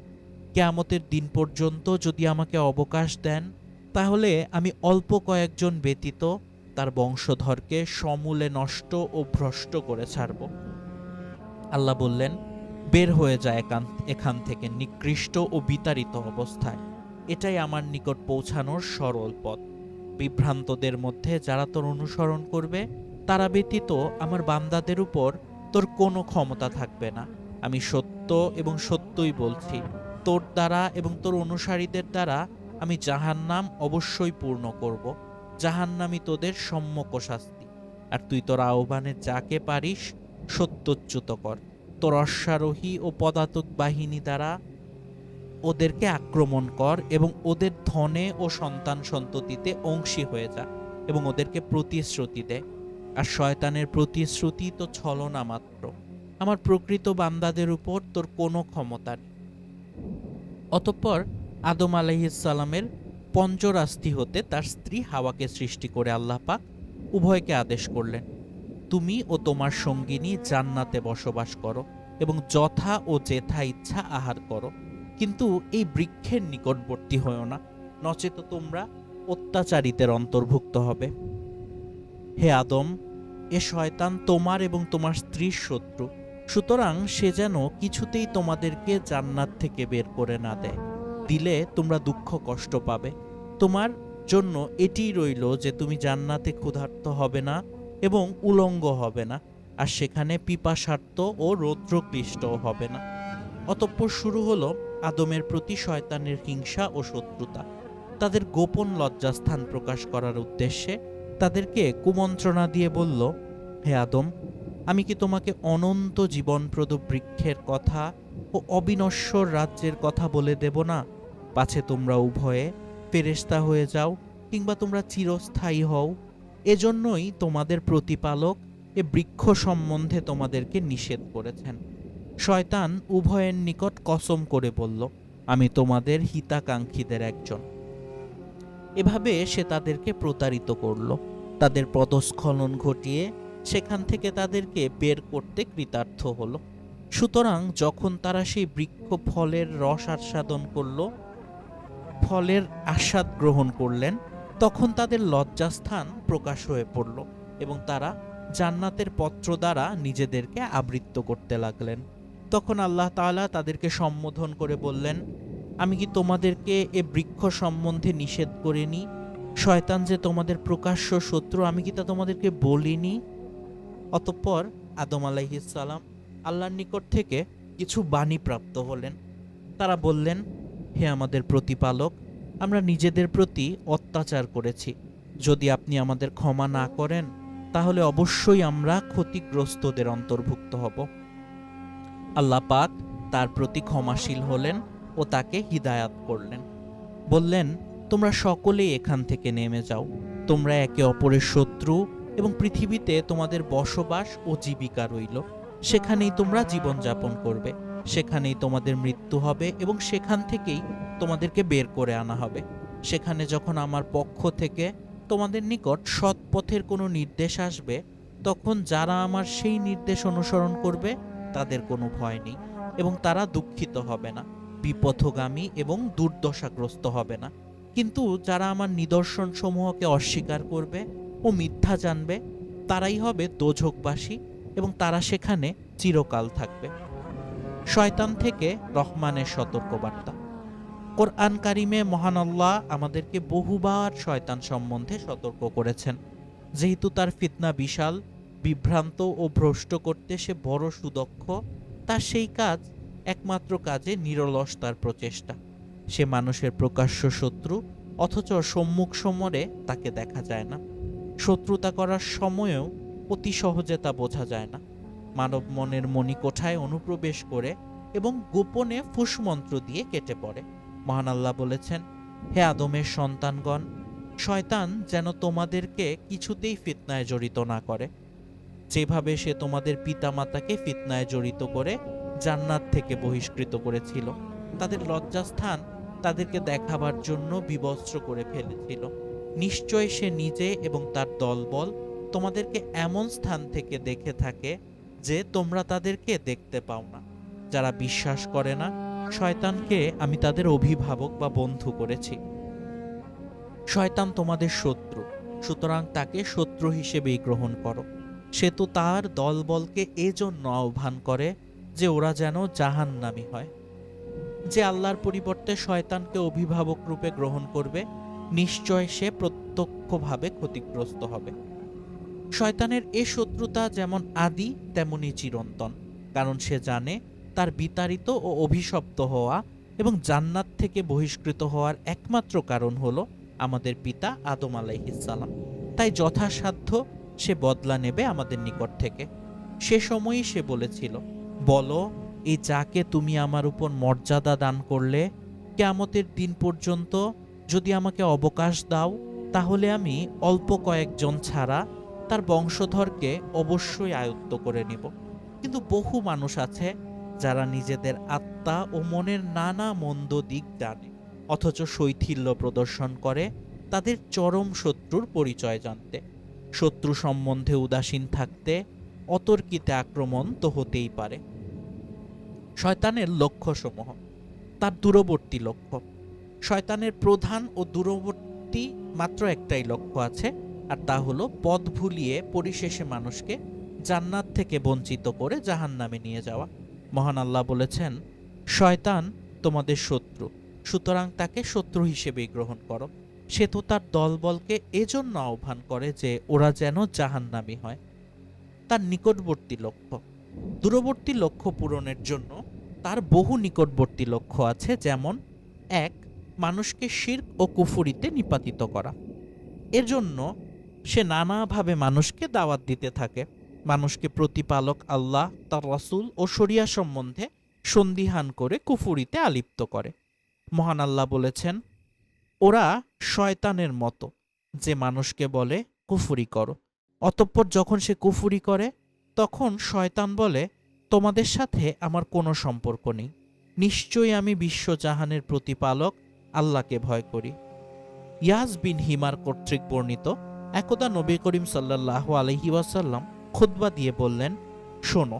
কিয়ামতের দিন পর্যন্ত যদি আমাকে অবকাশ দেন, তাহলে আমি অল্প কয়েকজন ব্যতীত তার বংশধরকে সমূলে নষ্ট ও ভ্রষ্ট করে ছাড়ব। আল্লাহ বললেন, বের হয়ে যায় এখান থেকে নিকৃষ্ট ও বিতাড়িত অবস্থায়। এটাই আমার নিকট পৌঁছানোর সরল পথ। বিভ্রান্তদের মধ্যে যারা তোর অনুসরণ করবে, তারা ব্যতীত আমার বান্দাদের উপর তোর কোনো ক্ষমতা থাকবে না। আমি সত্য এবং সত্যই বলছি, তোর দ্বারা এবং তোর অনুসারীদের দ্বারা আমি জাহান্নাম অবশ্যই পূর্ণ করব। জাহান্নামই তোদের সম্যক শাস্তি। আর তুই তোর আহ্বানে যাকে পারিস সত্যচ্যুত কর। তোর অশ্বারোহী ও পদাতিক বাহিনী দ্বারা ওদেরকে আক্রমণ কর এবং ওদের ধনে ও সন্তান সন্ততিতে অংশী হয়ে যা এবং ওদেরকে প্রতিশ্রুতি দে। আর শয়তানের প্রতিশ্রুতি তো ছলনা মাত্র। আমার প্রকৃত বান্দাদের উপর তোর কোনো ক্ষমতা নেই। অতঃপর আদম আলাইহিসসালামের পঞ্জরাস্থি হতে তার স্ত্রী হাওয়াকে সৃষ্টি করে আল্লাহ পাক উভয়কে আদেশ করলেন, তুমি ও তোমার সঙ্গিনী জান্নাতে বসবাস করো এবং যথা ও যেথা ইচ্ছা আহার করো, কিন্তু এই বৃক্ষের নিকটবর্তী হও না, নচেত তোমরা অত্যাচারীদের অন্তর্ভুক্ত হবে। হে আদম, এ শয়তান তোমার এবং তোমার স্ত্রীর শত্রু, সুতরাং সে যেন কিছুতেই তোমাদেরকে জান্নাত থেকে বের করে না দেয়। দিলে তোমরা দুঃখ কষ্ট পাবে। তোমার জন্য এটিই রইল যে তুমি জান্নাতে ক্ষুধার্ত হবে না এবং উলঙ্গ হবে না, আর সেখানে পিপাসার্ত ও রৌদ্রক্লিষ্টও হবে না। অতঃপর শুরু হলো আদমের প্রতি শয়তানের হিংসা ও শত্রুতা। তাদের গোপন লজ্জাস্থান প্রকাশ করার উদ্দেশ্যে তাদেরকে কুমন্ত্রণা দিয়ে বলল, হে আদম, আমি কি তোমাকে অনন্ত জীবনপ্রদ বৃক্ষের কথা ও অবিনশ্বর রাজ্যের কথা বলে দেব না? পাছে তোমরা উভয়ে ফেরেশতা হয়ে যাও কিংবা তোমরা চিরস্থায়ী হও। এজন্যই তোমাদের প্রতিপালক এ বৃক্ষ সম্বন্ধে তোমাদেরকে নিষেধ করেছেন। শয়তান উভয়ের নিকট কসম করে বলল, আমি তোমাদের হিতাকাঙ্ক্ষীদের একজন। এভাবে সে তাদেরকে প্রতারিত করল, তাদের পদস্খলন ঘটিয়ে সেখান থেকে তাদেরকে বের করতে কৃতার্থ হল। সুতরাং যখন তারা সেই বৃক্ষ ফলের রস আস্বাদন করল, ফলের আস্বাদ গ্রহণ করলেন, তখন তাদের লজ্জাস্থান প্রকাশ হয়ে পড়ল এবং তারা জান্নাতের পত্র দ্বারা নিজেদেরকে আবৃত্ত করতে লাগলেন। তখন আল্লাহ তাআলা তাদেরকে সম্বোধন করে বললেন, আমি কি তোমাদেরকে এ বৃক্ষ সম্বন্ধে নিষেধ করিনি? শয়তান যে তোমাদের প্রকাশ্য শত্রু, আমি কি তা তোমাদেরকে বলিনি? অতঃপর আদম আলাইহিসসালাম আল্লাহর নিকট থেকে কিছু বাণী প্রাপ্ত হলেন। তারা বললেন, হে আমাদের প্রতিপালক, আমরা নিজেদের প্রতি অত্যাচার করেছি। যদি আপনি আমাদের ক্ষমা না করেন, তাহলে অবশ্যই আমরা ক্ষতিগ্রস্তদের অন্তর্ভুক্ত হব। আল্লাহ পাক তার প্রতি ক্ষমাশীল হলেন ও তাকে হিদায়াত করলেন। বললেন, তোমরা সকলেই এখান থেকে নেমে যাও। তোমরা একে অপরের শত্রু এবং পৃথিবীতে তোমাদের বসবাস ও জীবিকা রইল। সেখানেই তোমরা জীবনযাপন করবে, সেখানেই তোমাদের মৃত্যু হবে এবং সেখান থেকেই তোমাদেরকে বের করে আনা হবে। সেখানে যখন আমার পক্ষ থেকে তোমাদের নিকট সৎ পথের কোনো নির্দেশ আসবে, তখন যারা আমার সেই নির্দেশ অনুসরণ করবে তাদের কোনো ভয় নেই এবং তারা দুঃখিত হবে না, বিপথগামী এবং দুর্দশাগ্রস্ত হবে না। কিন্তু যারা আমার নিদর্শন সমূহকে অস্বীকার করবে ও মিথ্যা জানবে, তারাই হবে দোজখবাসী এবং তারা সেখানে চিরকাল থাকবে। শয়তান থেকে রহমানের সতর্কবার্তা। কোরআন কারিমে মহান আল্লাহ আমাদেরকে বহুবার শয়তান সম্বন্ধে সতর্ক করেছেন। যেহেতু তার ফিতনা বিশাল, বিভ্রান্ত ও ভ্রষ্ট করতে সে বড় সুদক্ষ, তার সেই কাজ একমাত্র কাজে নিরলস তার প্রচেষ্টা। সে মানুষের প্রকাশ্য শত্রু, অথচ সম্মুখ সমরে তাকে দেখা যায় না। শত্রুতা করার সময়েও অতি সহজে তা বোঝা যায় না। মানব মনের মণিকোঠায় অনুপ্রবেশ করে এবং গোপনে ফুসমন্ত্র দিয়ে কেটে পড়ে। মহান আল্লাহ বলেছেন, হে আদমের সন্তানগণ, শয়তান যেন তোমাদেরকে কিছুতেই ফিতনায় জড়িত না করে, যেভাবে সে তোমাদের পিতামাতাকে ফিতনায় জড়িত করে জান্নাত থেকে বহিষ্কৃত করেছিল। তাদের লজ্জাস্থান তাদেরকে দেখাবার জন্য বিবস্ত্র করে ফেলেছিল। নিশ্চয় সে নিজে এবং তার দলবল তোমাদেরকে এমন স্থান থেকে দেখে থাকে যে তোমরা তাদেরকে দেখতে পাও না। যারা বিশ্বাস করে না, শয়তানকে আমি তাদের অভিভাবক বা বন্ধু করেছি। শয়তান তোমাদের শত্রু, সুতরাং তাকে শত্রু হিসেবেই গ্রহণ করো। সে তো তার দলবলকে এজন্য আহ্বান করে যে ওরা যেন জাহান্নামী হয়। যে আল্লাহর পরিবর্তে শয়তানকে অভিভাবক রূপে গ্রহণ করবে, নিশ্চয় সে প্রত্যক্ষভাবে ক্ষতিগ্রস্ত হবে। শয়তানের এ শত্রুতা যেমন আদি তেমনি চিরন্তন, কারণ সে জানে তার বিতাড়িত ও অভিশপ্ত হওয়া এবং জান্নাত থেকে বহিষ্কৃত হওয়ার একমাত্র কারণ হলো আমাদের পিতা আদম আলাইহিস সালাম। তাই যথাসাধ্য সে বদলা নেবে আমাদের নিকট থেকে। সে সময়ই সে বলেছিল, বলো, এই যাকে তুমি আমার উপর মর্যাদা দান করলে, কিয়ামতের দিন পর্যন্ত যদি আমাকে অবকাশ দাও, তাহলে আমি অল্প কয়েকজন ছাড়া তার বংশধরকে অবশ্যই আয়ত্ত করে নিব। কিন্তু বহু মানুষ আছে যারা নিজেদের আত্মা ও মনের নানা মন্দ দিক জানে, অথচ শৈথিল্য প্রদর্শন করে তাদের চরম শত্রুর পরিচয় জানতে। শত্রু সম্বন্ধে উদাসীন থাকতে অতর্কিতে আক্রমণ তো হতেই পারে। শয়তানের লক্ষ্যসমূহ। তার দূরবর্তী লক্ষ্য। শয়তানের প্রধান ও দূরবর্তী মাত্র একটাই লক্ষ্য আছে, আর তা হলো পথ ভুলিয়ে পরিশেষে মানুষকে জান্নাত থেকে বঞ্চিত করে জাহান্নামে নিয়ে যাওয়া। মহান আল্লাহ বলেছেন, শয়তান তোমাদের শত্রু, সুতরাং তাকে শত্রু হিসেবেই গ্রহণ করো। সে তো তার দলবলকে এজন্য আহ্বান করে যে ওরা যেন জাহান্নামী হয়। তার নিকটবর্তী লক্ষ্য। দূরবর্তী লক্ষ্য পূরণের জন্য তার বহু নিকটবর্তী লক্ষ্য আছে, যেমন 1. মানুষকে শিরক ও কুফরিতে নিপাতিত করা। এর জন্য সে নানাভাবে মানুষকে দাওয়াত দিতে থাকে। মানুষকে প্রতিপালক আল্লাহ, তার রাসূল ও শরিয়া সম্বন্ধে সন্দিহান করে কুফরিতে আলিপ্ত করে। মহান আল্লাহ বলেছেন, ওরা শয়তানের মতো, যে মানুষকে বলে কুফরি করো। অতঃপর যখন সে কুফরি করে, তখন শয়তান বলে, তোমাদের সাথে আমার কোনো সম্পর্ক নেই। নিশ্চয়ই আমি বিশ্বজাহানের প্রতিপালক আল্লাহকে ভয় করি। ইয়াজ বিন হিমার কর্তৃক বর্ণিত, একদা নবী করিম সাল্লাল্লাহু আলাইহি ওয়াসাল্লাম খুতবা দিয়ে বললেন, শোনো,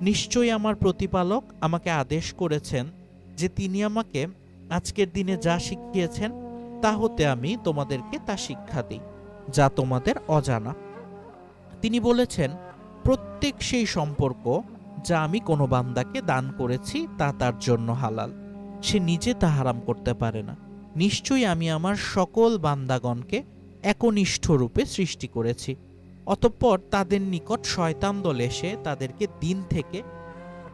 নিশ্চয়ই আমার প্রতিপালক আমাকে আদেশ করেছেন যে তিনি আমাকে আজকের দিনে যা শিখিয়েছেন তা হতে আমি তোমাদেরকে তা শিক্ষা দিই, যা তোমাদের অজানা। তিনি বলেছেন, প্রত্যেক সেই সম্পর্ক যা আমি কোনো বান্দাকে দান করেছি তা তার জন্য হালাল, সে নিজে তা হারাম করতে পারে না। নিশ্চয়ই আমি আমার সকল বান্দাগণকে একনিষ্ঠ রূপে সৃষ্টি করেছি। অতঃপর তাদের নিকট শয়তান দল এসে তাদেরকে দিন থেকে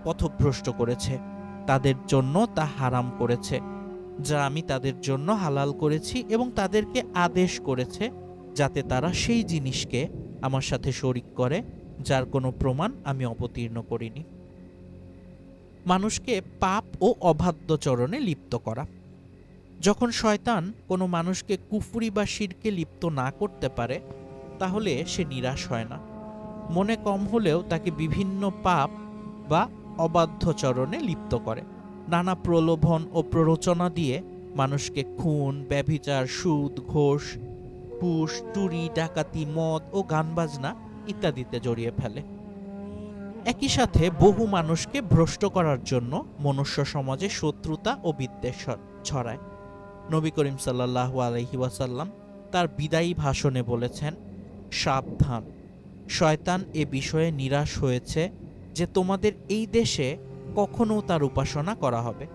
পথভ্রষ্ট করেছে, তাদের জন্য তা হারাম করেছে যা আমি তাদের জন্য হালাল করেছি, এবং তাদেরকে আদেশ করেছে যাতে তারা সেই জিনিসকে আমার সাথে শরিক করে যার কোনো প্রমাণ আমি অবতীর্ণ করিনি। মানুষকে পাপ ও অবাধ্যচরণে লিপ্ত করা। যখন শয়তান কোনো মানুষকে কুফরি বা শিরকে লিপ্ত না করতে পারে, তাহলে সে নিরাশ হয় না। মনে কম হলেও তাকে বিভিন্ন পাপ বা অবাধ্যচরণে লিপ্ত করে। নানা প্রলোভন ও প্ররোচনা দিয়ে মানুষকে খুন, ব্যভিচার, সুদ, ঘোষ, ঘুষ, চুরি, ডাকাতি, মদ ও গান বাজনা ইত্যাদিতে জড়িয়ে ফেলে। একই সাথে বহু মানুষকে ভ্রষ্ট করার জন্য মনুষ্য সমাজে শত্রুতা ও বিদ্বেষ ছড়ায়। নবী করিম সাল্লাল্লাহু আলাইহি ওয়াসাল্লাম তার বিদায়ী ভাষণে বলেছেন, সাবধান, শয়তান এ বিষয়ে নিরাশ হয়েছে যে তোমাদের এই দেশে কখনো তার উপাসনা করা হবে,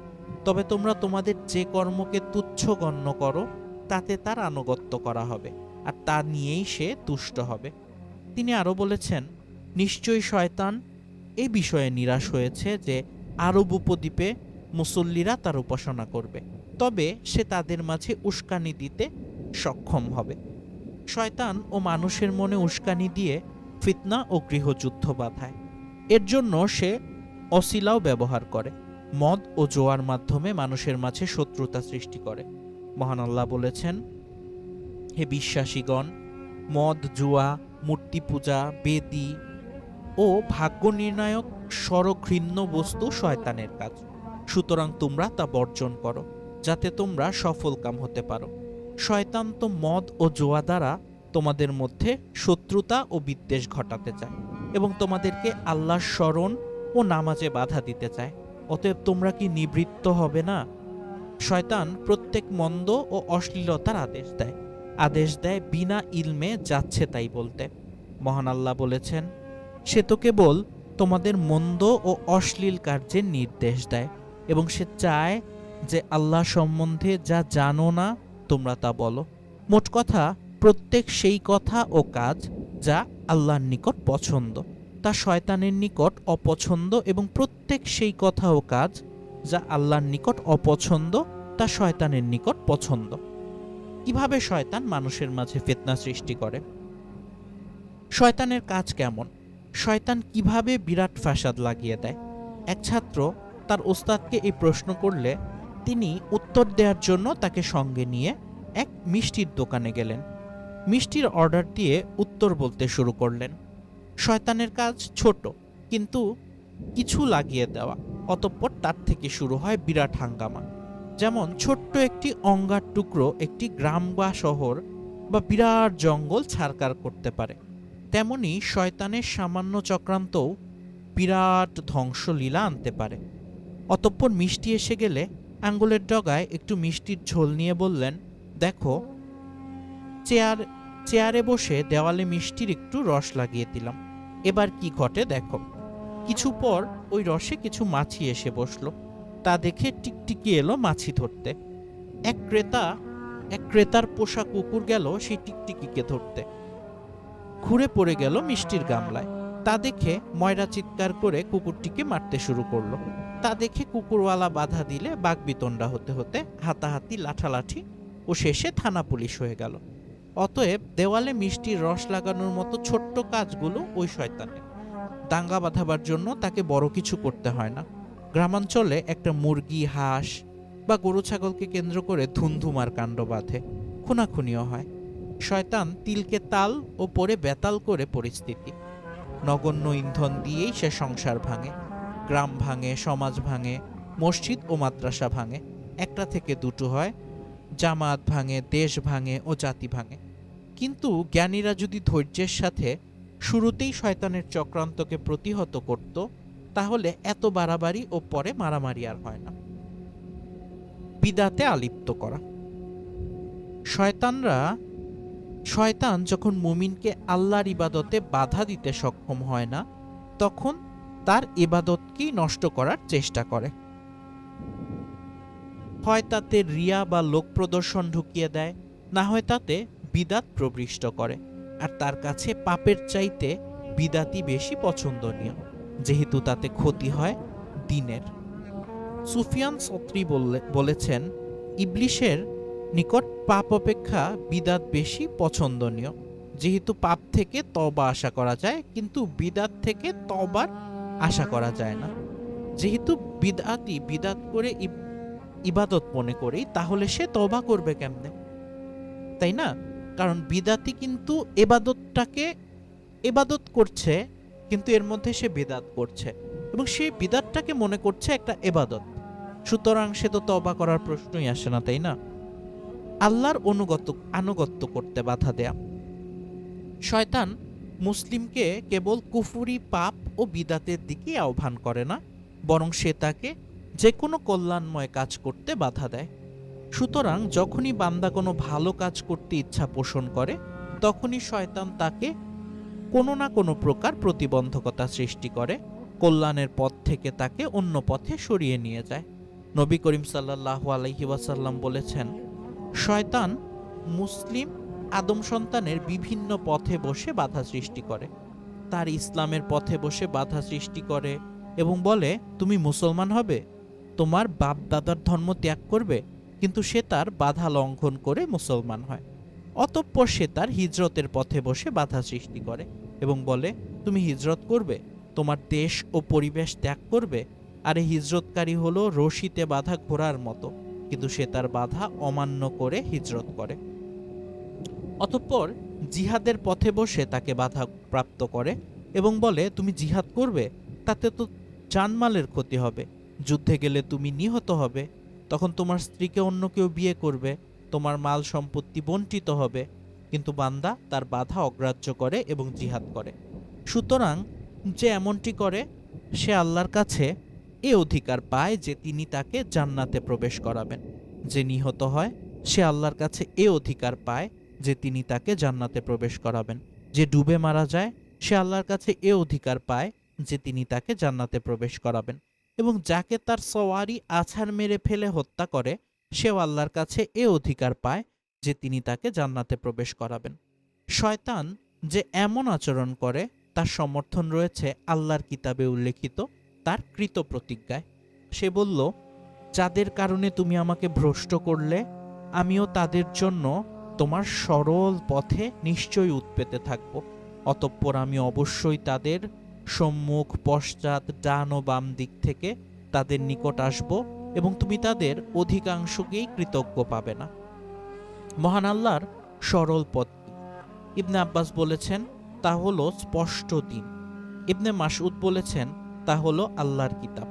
তবে তোমরা তোমাদের যে কর্মকে তুচ্ছ গণ্য করো তাতে তার আনুগত্য করা হবে, আর তা নিয়েই সে তুষ্ট হবে। তিনি আরও বলেছেন, নিশ্চয়ই শয়তান এ বিষয়ে নিরাশ হয়েছে যে আরব উপদ্বীপে মুসল্লিরা তার উপাসনা করবে, তবে সে তাদের মাঝে উস্কানি দিতে সক্ষম হবে। শয়তান ও মানুষের মনে উস্কানি দিয়ে ফিতনা ও গৃহযুদ্ধ বাধায়। এর জন্য সে অছিলাও ব্যবহার করে। মদ ও জোয়ার মাধ্যমে মানুষের মাঝে শত্রুতা সৃষ্টি করে। মহান আল্লাহ বলেছেন, হে বিশ্বাসীগণ, মদ, জুয়া, মূর্তি পূজা, বেদী ও ভাগ্য নির্ণায়ক স্বরঘৃণ্য বস্তু শয়তানের কাজ। সুতরাং তোমরা তা বর্জন করো, যাতে তোমরা সফলকাম হতে পারো। শয়তান তো মদ ও জুয়া দ্বারা তোমাদের মধ্যে শত্রুতা ও বিদ্বেষ ঘটাতে চায় এবং তোমাদেরকে আল্লাহর স্মরণ ও নামাজে বাধা দিতে চায়। অতএব তোমরা কি নিবৃত্ত হবে না? শয়তান প্রত্যেক মন্দ ও অশ্লীলতার আদেশ দেয় বিনা ইলমে যাচ্ছে তাই বলতে। মহান আল্লাহ বলেছেন, সে তো কেবল তোমাদের মন্দ ও অশ্লীল কার্যের নির্দেশ দেয় এবং সে চায় যে আল্লাহ সম্বন্ধে যা জানো না তোমরা তা বলো। মোট কথা, প্রত্যেক সেই কথা ও কাজ যা আল্লাহর নিকট পছন্দ তা শয়তানের নিকট অপছন্দ, এবং প্রত্যেক সেই কথা ও কাজ যা আল্লাহর নিকট অপছন্দ তা শয়তানের নিকট পছন্দ। কিভাবে শয়তান মানুষের মাঝে ফিতনা সৃষ্টি করে? শয়তানের কাজ কেমন? শয়তান কিভাবে বিরাট ফাসাদ লাগিয়ে দেয়? এক ছাত্র তার ওস্তাদকে এই প্রশ্ন করলে তিনি উত্তর দেওয়ার জন্য তাকে সঙ্গে নিয়ে এক মিষ্টির দোকানে গেলেন। মিষ্টির অর্ডার দিয়ে উত্তর বলতে শুরু করলেন। শয়তানের কাজ ছোট, কিন্তু কিছু লাগিয়ে দেওয়া। অতঃপর তার থেকে শুরু হয় বিরাট হাঙ্গামা। যেমন ছোট্ট একটি অঙ্গার টুকরো একটি গ্রাম বা শহর বা বিরাট জঙ্গল ছারকার করতে পারে, তেমনি শয়তানের সামান্য চক্রান্তও বিরাট ধ্বংসলীলা আনতে পারে। অতঃপর মিষ্টি এসে গেলে আঙ্গুলের ডগায় একটু মিষ্টির ঝোল নিয়ে বললেন, দেখো, চেয়ারে বসে দেওয়ালে মিষ্টির একটু রস লাগিয়ে দিলাম, এবার কি ঘটে দেখো। কিছু পর ওই রসে কিছু মাছি এসে বসলো। তা দেখে টিকটিকি এলো মাছি ধরতে। এক ক্রেতার পোষা কুকুর গেল সেই টিকটিকিকে ধরতে, ঘুরে পড়ে গেল মিষ্টির গামলায়। তা দেখে ময়রা চিৎকার করে কুকুরটিকে মারতে শুরু করলো। তা দেখে কুকুরওয়ালা বাধা দিলে বাকবিতণ্ডা হতে হতে হাতাহাতি, লাঠালাঠি ও শেষে থানা পুলিশ হয়ে গেল। অতএব দেওয়ালে মিষ্টির রস লাগানোর মতো ছোট্ট কাজগুলো ওই শয়তানের। দাঙ্গা বাঁধাবার জন্য তাকে বড় কিছু করতে হয় না। গ্রামাঞ্চলে একটা মুরগি, হাঁস বা গরু ছাগলকে কেন্দ্র করে ধুমধুমার কাণ্ড বাঁধে, খুনাখুনিও হয়। শয়তান তিলকে তাল ও পরে বেতাল করে পরিস্থিতি। নগণ্য ইন্ধন দিয়েই সে সংসার ভাঙে, গ্রাম ভাঙে, সমাজ ভাঙে, মসজিদ ও মাদ্রাসা ভাঙে। একটা থেকে দুটো হয়, জামাত ভাঙে, দেশ ভাঙে ও জাতি ভাঙে। কিন্তু জ্ঞানীরা যদি ধৈর্যের সাথে শুরুতেই শয়তানের চক্রান্তকে প্রতিহত করত, তাহলে এত বাড়াবাড়ি ও পরে মারামারি আর হয় না। বিদাতে আলিপ্ত করা। শয়তান যখন মুমিনকে আল্লাহর ইবাদতে বাধা দিতে সক্ষম হয় না, তখন তার ইবাদতকেই নষ্ট করার চেষ্টা করে। হয় তাতে রিয়া বা লোক প্রদর্শন ঢুকিয়ে দেয়, না হয় তাতে বিদাত প্রবিষ্ট করে। আর তার কাছে পাপের চাইতে বিদাতই বেশি পছন্দনীয়, যেহেতু তাতে ক্ষতি হয় দ্বীনের। সুফিয়ান সৌরি বলেছেন, ইবলিশের নিকট পাপ অপেক্ষা বিদাত বেশি পছন্দনীয়, যেহেতু পাপ থেকে তওবা আশা করা যায়, কিন্তু বিদাত থেকে তওবার আশা করা যায় না। যেহেতু বিদআতি বিদাত করে ইবাদত মনে করি, তাহলে সে তওবা করবে কেমনে, তাই না? কারণ বিদাতি কিন্তু ইবাদত করছে, কিন্তু এর মধ্যে সে বিদাত করছে এবং সে বিদাতটাকে মনে করছে একটা ইবাদত। সুতরাং সে তো তওবা করার প্রশ্নই আসে না, তাই না? আল্লাহর আনুগত্য করতে বাধা দেয়া। শয়তান মুসলিমকে কেবল কুফরি, পাপ ও বিদাতের দিকে আহ্বান করে না, বরং সে তাকে যে কোনো কল্যাণময় কাজ করতে বাধা দেয়। সুতরাং যখনই বান্দা কোনো ভালো কাজ করতে ইচ্ছা পোষণ করে, তখনই শয়তান তাকে কোনো না কোনো প্রকার প্রতিবন্ধকতা সৃষ্টি করে, কল্যাণের পথ থেকে তাকে অন্য পথে সরিয়ে নিয়ে যায়। নবী করিম সাল্লাল্লাহু আলাইহি ওয়াসাল্লাম বলেছেন, শয়তান মুসলিম আদম সন্তানের বিভিন্ন পথে বসে বাধা সৃষ্টি করে। তার ইসলামের পথে বসে বাধা সৃষ্টি করে এবং বলে, তুমি মুসলমান হবে, তোমার বাপ দাদার ধর্ম ত্যাগ করবে, কিন্তু সে তার বাধা লঙ্ঘন করে মুসলমান হয়। অতঃপর সে তার হিজরতের পথে বসে বাধা সৃষ্টি করে এবং বলে, তুমি হিজরত করবে, তোমার দেশ ও পরিবেশ ত্যাগ করবে, আর এই হিজরতকারী হলো রশিতে বাঁধা ঘোড়ার মতো, কিন্তু সে তার বাধা অমান্য করে হিজরত করে। অতঃপর জিহাদের পথে বসে তাকে বাধা প্রাপ্ত করে এবং বলে, তুমি জিহাদ করবে, তাতে তো জানমালের ক্ষতি হবে, যুদ্ধে গেলে তুমি নিহত হবে, তখন তোমার স্ত্রীকে অন্য কেউ বিয়ে করবে, তোমার মাল সম্পত্তি বণ্টিত হবে। কিন্তু বান্দা তার বাধা অগ্রাহ্য করে এবং জিহাদ করে। সুতরাং যে এমনটি করে সে আল্লাহর কাছে এ অধিকার পায় যে তিনি তাকে জান্নাতে প্রবেশ করাবেন। যে নিহত হয় সে আল্লাহর কাছে এ অধিকার পায় যে তিনি তাকে জান্নাতে প্রবেশ করাবেন। যে ডুবে মারা যায় সে আল্লাহর কাছে এ অধিকার পায় যে তিনি তাকে জান্নাতে প্রবেশ করাবেন। এবং যাকে তার সওয়ারি আছাড় মেরে ফেলে হত্যা করে সেও আল্লাহর কাছে এ অধিকার পায় যে তিনি তাকে জান্নাতে প্রবেশ করাবেন। শয়তান যে এমন আচরণ করে তার সমর্থন রয়েছে আল্লাহর কিতাবে উল্লেখিত তার কৃত প্রতিজ্ঞায়। সে বলল, যাদের কারণে তুমি আমাকে ভ্রষ্ট করলে আমিও তাদের জন্য তোমার সরল পথে নিশ্চয়ই উৎপেতে থাকব। অতঃপর আমি অবশ্যই তাদের সম্মুখ, পশ্চাৎ, ডান ও বাম দিক থেকে তাদের নিকট আসব এবং তুমি তাদের অধিকাংশকেই কৃতজ্ঞ পাবে না। মহান আল্লাহর সরল পথ ইবনে আব্বাস বলেছেন তা হলো স্পষ্ট দিন। ইবনে মাসউদ বলেছেন তা হলো আল্লাহর কিতাব।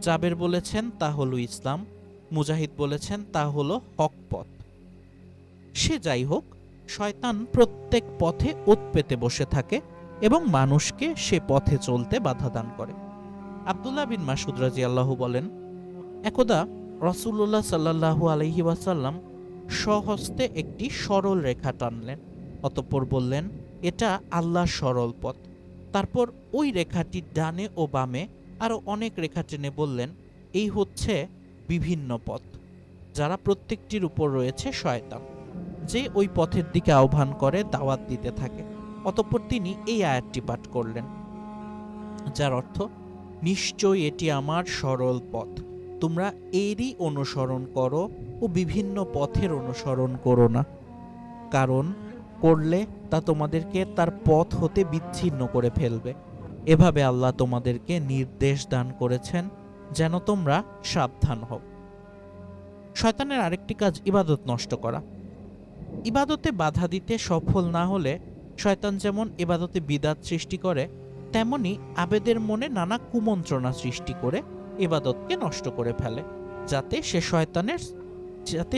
জাবের বলেছেন তা হলো ইসলাম। মুজাহিদ বলেছেন তা হলো হক পথ। সে যাই হোক, শয়তান প্রত্যেক পথে ওত পেতে বসে থাকে এবং মানুষকে সে পথে চলতে বাধা দান করে। আব্দুল্লাহ বিন মাসউদ রাদিয়াল্লাহু বলেন, একদা রাসূলুল্লাহ সাল্লাল্লাহু আলাইহি ওয়াসাল্লাম স্বহস্তে একটি সরল রেখা টানলেন, অতঃপর বললেন, এটা আল্লাহর সরল পথ। তারপর ওই রেখাটি ডানে ও বামে আরো অনেক রেখা টেনে বললেন, এই হচ্ছে বিভিন্ন পথ, যারা প্রত্যেকটির উপর রয়েছে শয়তান, যে ওই পথের দিকে আহ্বান করে, দাওয়াত দিতে থাকে। অতঃপর তিনি এই আয়াতটি পাঠ করলেন, যার অর্থ, নিশ্চয়ই এটি আমার সরল পথ, তোমরা এরই অনুসরণ করো ও বিভিন্ন পথের অনুসরণ করো না, কারণ করলে তা তোমাদেরকে তার পথ হতে বিচ্ছিন্ন করে ফেলবে। এভাবে আল্লাহ তোমাদেরকে নির্দেশ দান করেছেন যেন তোমরা সাবধান হও। শয়তানের আরেকটি কাজ ইবাদত নষ্ট করা। ইবাদতে বাধা দিতে সফল না হলে শয়তান যেমন ইবাদতে বিদাত সৃষ্টি করে, তেমনি আবেদের মনে নানা কুমন্ত্রণা সৃষ্টি করে ইবাদতকে নষ্ট করে ফেলে, যাতে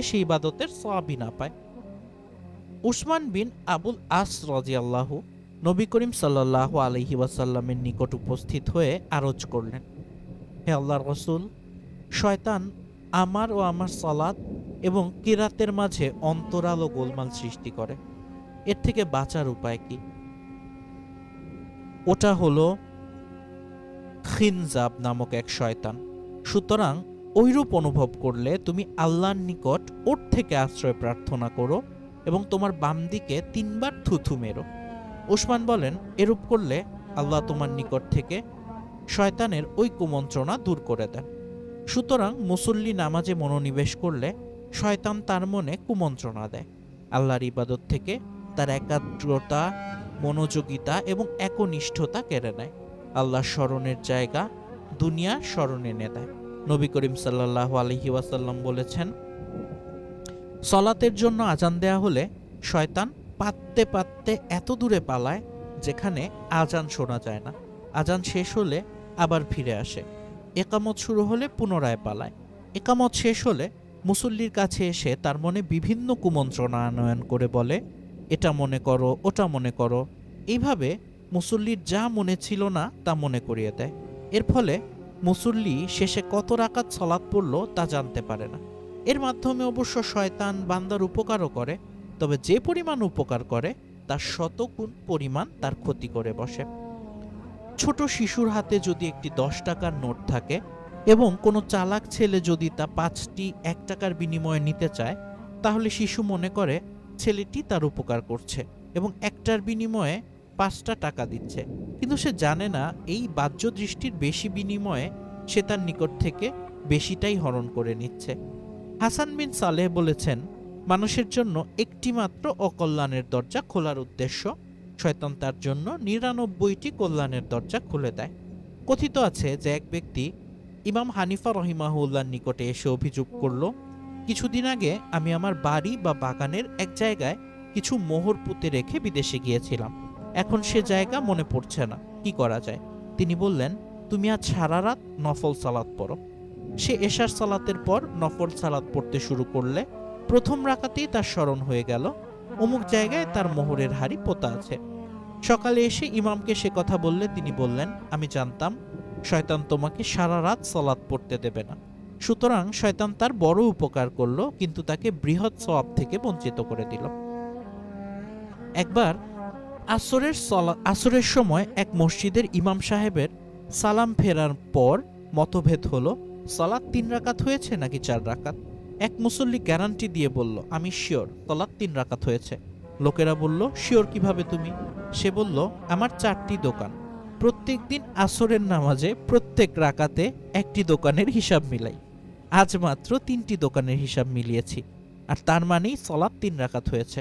সে ইবাদতের সওয়াবই না পায়। উসমান বিন আবুল আস রাদিয়াল্লাহু নবী করিম সাল্লাল্লাহু আলাইহি ওয়াসাল্লামের নিকট উপস্থিত হয়ে আরজ করলেন, হে আল্লাহর রাসূল, শয়তান আমার ও আমার সালাত এবং কিরাতের মাঝে অন্তরাল ও গোলমাল সৃষ্টি করে, এর থেকে বাঁচার উপায় কি? ওটা হলো খিনজাব নামক এক শয়তান। সুতরাং ঐরূপ অনুভব করলে তুমি আল্লাহর নিকট ওর থেকে আশ্রয় প্রার্থনা করো এবং তোমার বাম দিকে 3 বার থুথু মেরো। উসমান বলেন, এরূপ করলে আল্লাহ তোমার নিকট থেকে শয়তানের ওই কুমন্ত্রণা দূর করে দেন। সুতরাং মুসল্লি নামাজে মনোনিবেশ করলে শয়তান তার মনে কুমন্ত্রণা দেয়, আল্লাহর ইবাদত থেকে তার একাগ্রতা, মনোযোগিতা এবং একনিষ্ঠতা কেড়ে নেয়, আল্লাহর স্মরণের জায়গা দুনিয়ার স্মরণে এনে দেয়। নবী করিম সাল্লাল্লাহু আলাইহি ওয়াসাল্লাম বলেছেন, সলাতের জন্য আজান দেয়া হলে শয়তান পাততে পাততে এত দূরে পালায় যেখানে আজান শোনা যায় না। আজান শেষ হলে আবার ফিরে আসে। একামত শুরু হলে পুনরায় পালায়। একামত শেষ হলে মুসল্লির কাছে এসে তার মনে বিভিন্ন কুমন্ত্রণা আনয়ন করে বলে, এটা মনে করো, ওটা মনে করো। এইভাবে মুসল্লির যা মনে ছিল না তা মনে করিয়ে দেয়। এর ফলে মুসল্লি শেষে কত রাকাত সালাত পড়ল তা জানতে পারে না। এর মাধ্যমে অবশ্য শয়তান বান্দার উপকারও করে, তবে যে পরিমাণ উপকার করে তার শতগুণ পরিমাণ তার ক্ষতি করে বসে। ছোট শিশুর হাতে যদি একটি 10 টাকার নোট থাকে এবং কোনো চালাক ছেলে যদি তা 5টি 1 টাকার বিনিময়ে নিতে চায়, তাহলে শিশু মনে করে ছেলেটি তার উপকার করছে এবং একটার বিনিময়ে 5টা টাকা দিচ্ছে, কিন্তু সে জানে না এই বাহ্য দৃষ্টির বেশি বিনিময়ে সে তার নিকট থেকে বেশিটাই হরণ করে নিচ্ছে। হাসান বিন সালেহ বলেছেন, মানুষের জন্য একটি মাত্র অকল্যাণের দরজা খোলার উদ্দেশ্য, শয়তান তার জন্য 99টি কল্যাণের দরজা খুলে দেয়। কথিত আছে যে এক ব্যক্তি ইমাম হানিফা রহিমাহুল্লাহর নিকটে এসে অভিযোগ করল, কিছুদিন আগে আমি আমার বাড়ি বা বাগানের এক জায়গায় কিছু মোহর পুঁতে রেখে বিদেশে গিয়েছিলাম। এখন সে জায়গা মনে পড়ছে না, কি করা যায়? তিনি বললেন, তুমি আজ সারা রাত নফল সালাত পড়ো। সে এশার সালাতের পর নফল সালাত পড়তে শুরু করলে প্রথম রাকাতেই তার স্মরণ হয়ে গেল অমুক জায়গায় তার মোহরের হাড়ি পোতা আছে। সকালে এসে ইমামকে সে কথা বললে তিনি বললেন, আমি জানতাম শয়তান তোমাকে সারা রাত সালাত পড়তে দেবে না, সুতরাং শয়তান তার বড় উপকার করলো, কিন্তু তাকে বৃহৎ সওয়াব থেকে বঞ্চিত করে দিল। একবার আসরের সময় এক মসজিদের ইমাম সাহেবের সালাম ফেরার পর মতভেদ হলো, সালাত 3 রাকাত হয়েছে নাকি 4 রাকাত। এক মুসল্লি গ্যারান্টি দিয়ে বলল, আমি শিওর সালাত 3 রাকাত হয়েছে। লোকেরা বলল, শিওর কিভাবে তুমি? সে বলল, আমার 4টি দোকান, প্রত্যেক দিন আসরের নামাজে প্রত্যেক রাকাতে একটি দোকানের হিসাব মিলাই। আজ মাত্র 3টি দোকানের হিসাব মিলিয়েছি, আর তার মানেই সালাত 3 রাকাত হয়েছে।